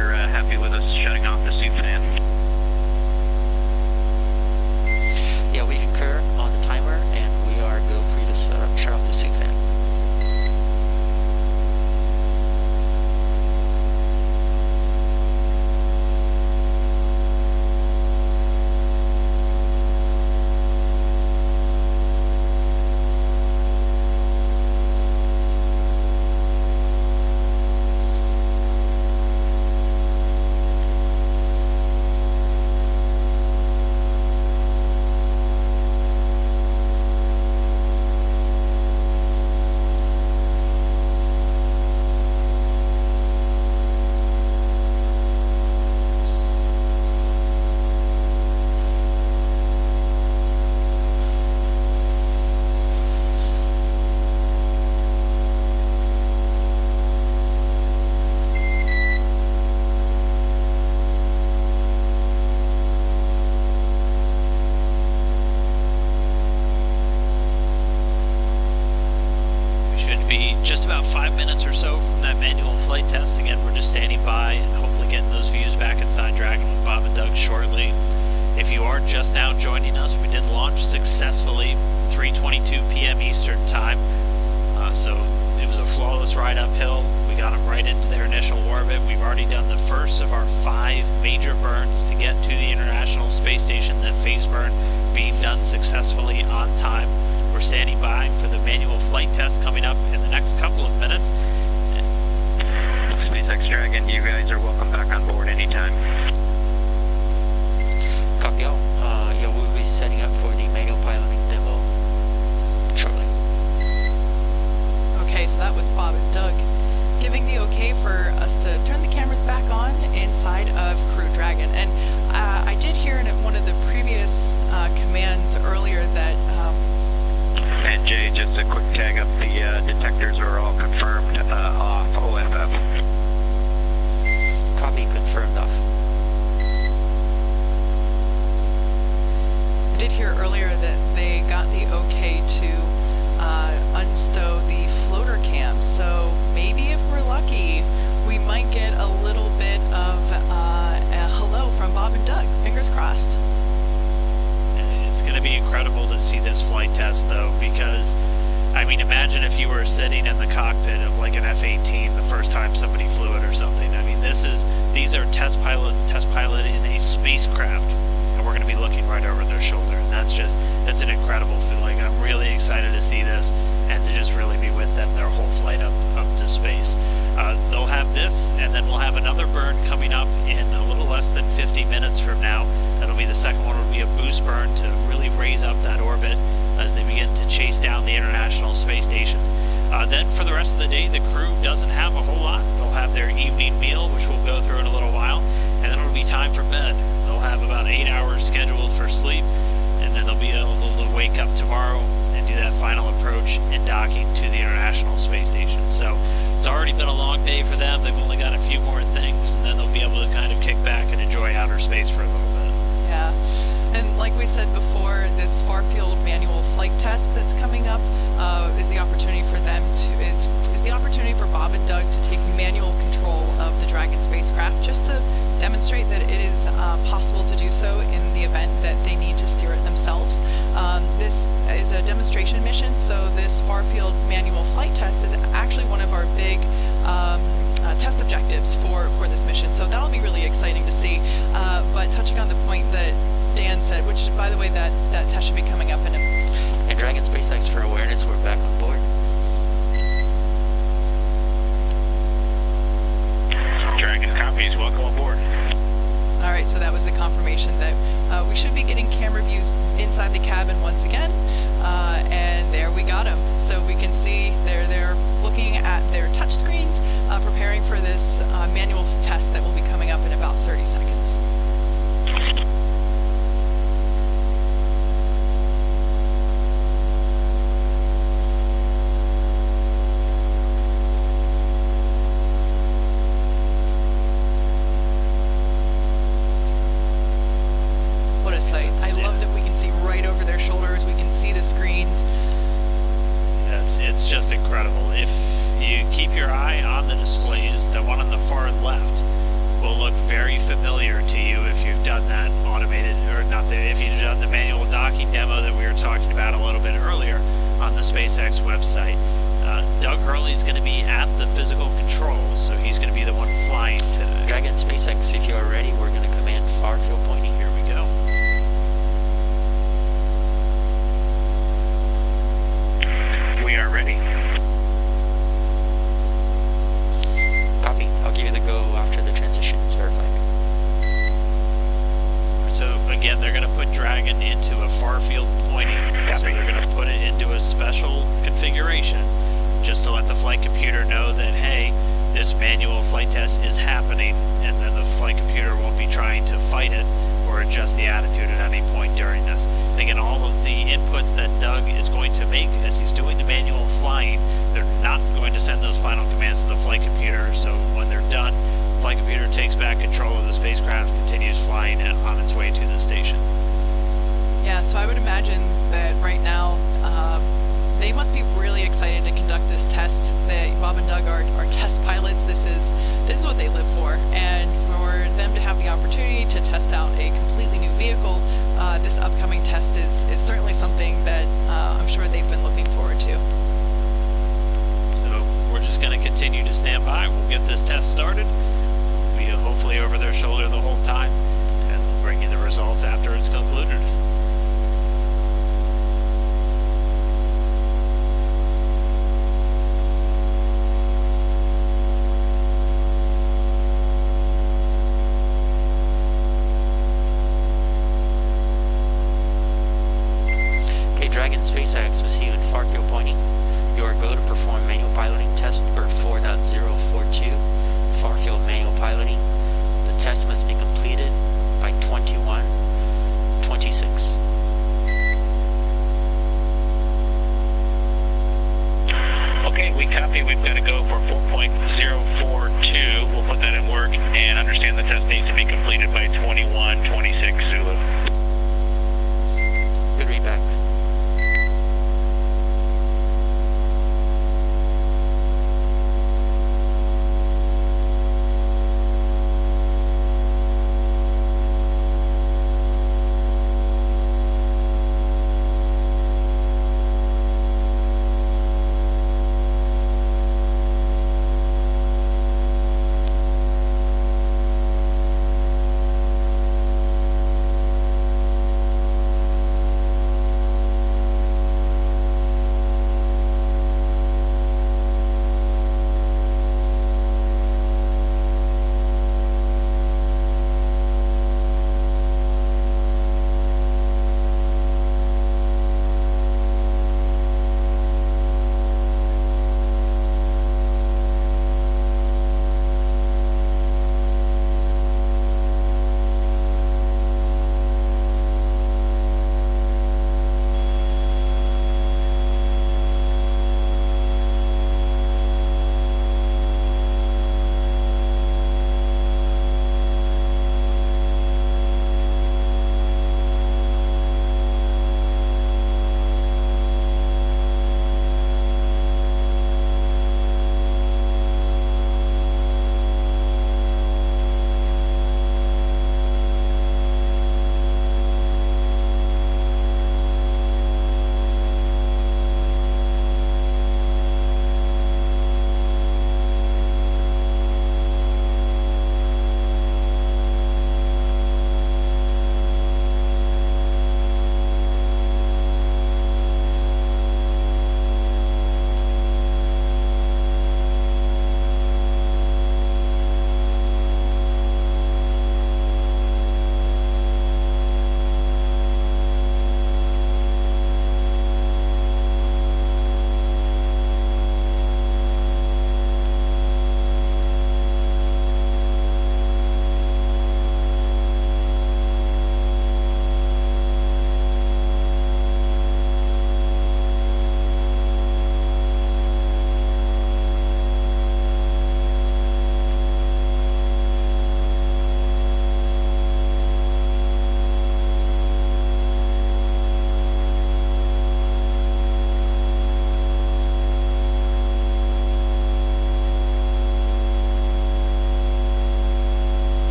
are just now joining us, we did launch successfully 3:22 p.m. Eastern Time. So it was a flawless ride uphill. We got them right into their initial orbit. We've already done the first of our 5 major burns to get to the International Space Station. That face burn being done successfully on time. We're standing by for the manual flight test coming up in the next couple of minutes. SpaceX Dragon, you guys are welcome back on board anytime. Copy all. Yeah, we'll be setting up for the manual piloting demo shortly. Okay, so that was Bob and Doug giving the okay for us to turn the cameras back on inside of Crew Dragon. And I did hear in one of the previous commands earlier that... And Jay, just a quick tag up, the detectors are all confirmed off OFF. Copy, confirmed off. I did hear earlier that they got the okay to unstow the floater cam, so maybe if we're lucky, we might get a little bit of a hello from Bob and Doug. Fingers crossed. It's going to be incredible to see this flight test, though, because, I mean, imagine if you were sitting in the cockpit of like an F-18 the first time somebody flew it or something. I mean, these are test pilots piloting a spacecraft, and we're going to be looking right over their shoulder, and that's an incredible feeling. I'm really excited to see this and to just really be with them their whole flight up to space. They'll have this, and then we'll have another burn coming up in a little less than 50 minutes from now. That'll be the second one. Will be a boost burn to really raise up that orbit as they begin to chase down the International Space Station. Then for the rest of the day, the crew doesn't have a whole lot. They'll have their evening meal, which we'll go through in a little while, and then it'll be time for bed. They'll have about 8 hours scheduled for sleep, and then they'll be able to wake up tomorrow and do that final approach and docking to the International Space Station. So it's already been a long day for them. They've only got a few more things, and then they'll be able to kind of kick back and enjoy outer space for a little bit. Yeah. And like we said before, this far-field manual flight test that's coming up is the opportunity for them to is the opportunity for Bob and Doug to take manual control of the Dragon spacecraft, just to demonstrate that it is possible to do so in the event that they need to steer it themselves. This is a demonstration mission, so this far-field manual flight test is actually one of our big test objectives for this mission. So that'll be really exciting to see. But touching on the point that Dan said, which, by the way, that test should be coming up in a... And Dragon SpaceX, for awareness, we're back on board. Dragon copies, welcome aboard. All right, so that was the confirmation that we should be getting camera views inside the cabin once again. And there we got them. So we can see they're looking at their touch screens, preparing for this manual test that will be coming up in about 30 seconds. What a sight. I love that we can see right over their shoulders. We can see the screens. It's just incredible. If you keep your eye on the displays, the one on the far left will look very familiar to you if you've done that automated, or not, if you've done the manual docking demo that we were talking about a little bit earlier on the SpaceX website. Doug Hurley's going to be at the physical controls, so he's going to be the one flying today. Dragon SpaceX, if you are ready, we're going to command far field pointing. Here we go. We are ready. Copy. I'll give you the go after the transition is verified. So again, they're going to put Dragon into a far field pointing. So they're going to put it into a special configuration just to let the flight computer know that, hey, this manual flight test is happening, and then the flight computer won't be trying to fight it or adjust the attitude at any point during this. And again, all of the inputs that Doug is going to make as he's doing the manual flying, they're not going to send those final commands to the flight computer. So when they're done, the flight computer takes back control of the spacecraft, continues flying on its way to the station. Yeah, so I would imagine that right now they must be really excited to conduct this test. Bob and Doug are test pilots. This is what they live for, and for them to have the opportunity to test out a completely new vehicle, this upcoming test is certainly something that I'm sure they've been looking forward to. So we're just going to continue to stand by. We'll get this test started. We'll be hopefully over their shoulder the whole time, and we'll bring you the results after it's concluded. Dragon SpaceX receiving far field pointing. You are go to perform manual piloting test bird 4.042. Far field manual piloting. The test must be completed by 21:26. Okay, we copy. We've got to go for 4.042. We'll put that in work and understand the test needs to be completed by 21:26 Zulu. Good read back.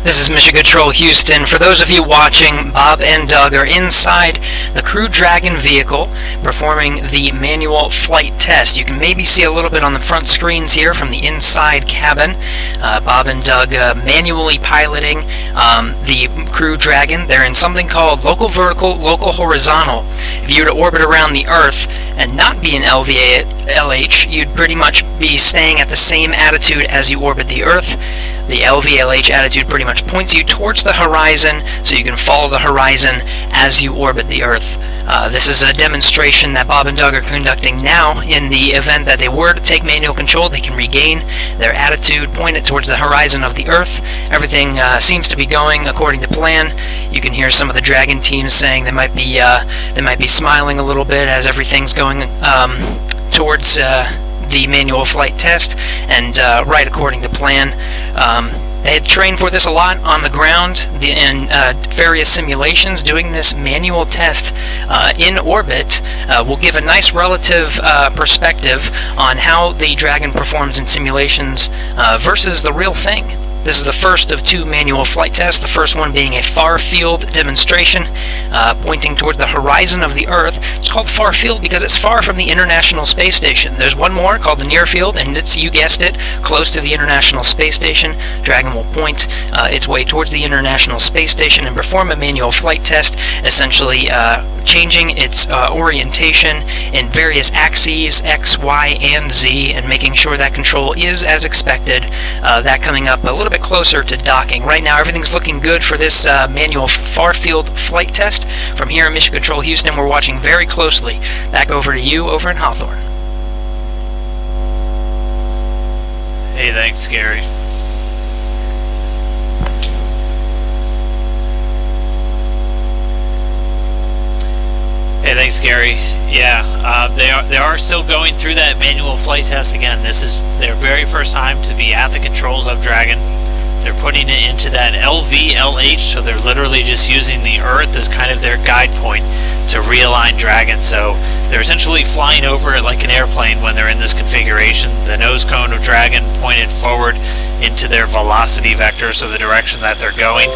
This is Mission Control Houston. For those of you watching, Bob and Doug are inside the Crew Dragon vehicle performing the manual flight test. You can maybe see a little bit on the front screens here from the inside cabin. Bob and Doug manually piloting the Crew Dragon. They're in something called local vertical, local horizontal. If you were to orbit around the Earth and not be in LVLH, you'd pretty much be staying at the same attitude as you orbit the Earth. The LVLH attitude pretty much points you towards the horizon, so you can follow the horizon as you orbit the Earth. This is a demonstration that Bob and Doug are conducting now. In the event that they were to take manual control, they can regain their attitude, point it towards the horizon of the Earth. Everything seems to be going according to plan. You can hear some of the Dragon teams saying they might be smiling a little bit as everything's going towards the manual flight test, and right according to plan. They had trained for this a lot on the ground in various simulations. Doing this manual test in orbit will give a nice relative perspective on how the Dragon performs in simulations versus the real thing. This is the first of 2 manual flight tests, the first one being a far field demonstration pointing toward the horizon of the Earth. It's called far field because it's far from the International Space Station. There's one more called the near field, and it's, you guessed it, close to the International Space Station. Dragon will point its way towards the International Space Station and perform a manual flight test, essentially changing its orientation in various axes, X, Y, and Z, and making sure that control is as expected. That coming up a little bit closer to docking. Right now, everything's looking good for this manual far-field flight test. From here in Mission Control Houston, we're watching very closely. Back over to you over in Hawthorne. Hey, thanks, Gary. Hey, thanks, Gary. Yeah, they are still going through that manual flight test again. This is their very first time to be at the controls of Dragon. They're putting it into that LVLH, so they're literally just using the Earth as kind of their guide point to realign Dragon. So they're essentially flying over it like an airplane when they're in this configuration. The nose cone of Dragon pointed forward into their velocity vector, so the direction that they're going.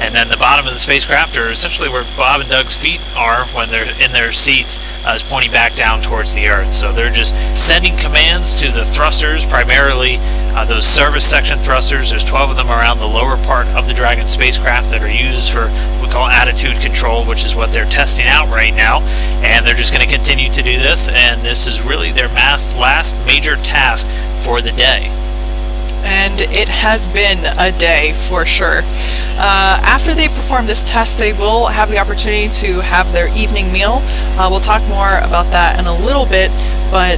And then the bottom of the spacecraft, or essentially where Bob and Doug's feet are when they're in their seats, is pointing back down towards the Earth. So they're just sending commands to the thrusters, primarily those service section thrusters. There's 12 of them around the lower part of the Dragon spacecraft that are used for what we call attitude control, which is what they're testing out right now. And they're just going to continue to do this, and this is really their last major task for the day. And it has been a day for sure. After they perform this test, they will have the opportunity to have their evening meal. We'll talk more about that in a little bit, but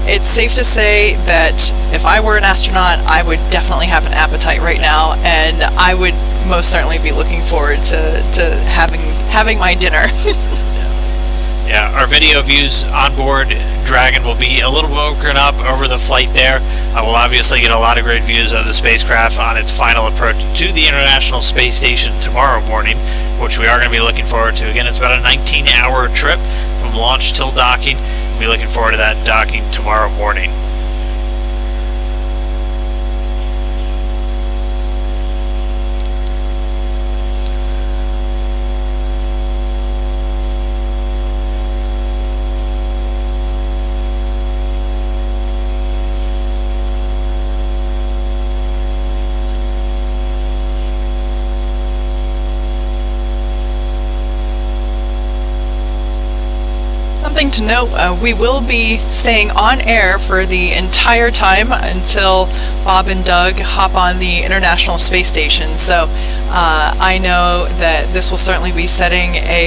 it's safe to say that if I were an astronaut, I would definitely have an appetite right now, and I would most certainly be looking forward to having my dinner. Yeah, our video views on board Dragon will be a little broken up over the flight there. We'll obviously get a lot of great views of the spacecraft on its final approach to the International Space Station tomorrow morning, which we are going to be looking forward to. Again, it's about a 19-hour trip from launch till docking. We'll be looking forward to that docking tomorrow morning. Something to note, we will be staying on air for the entire time until Bob and Doug hop on the International Space Station. So I know that this will certainly be setting a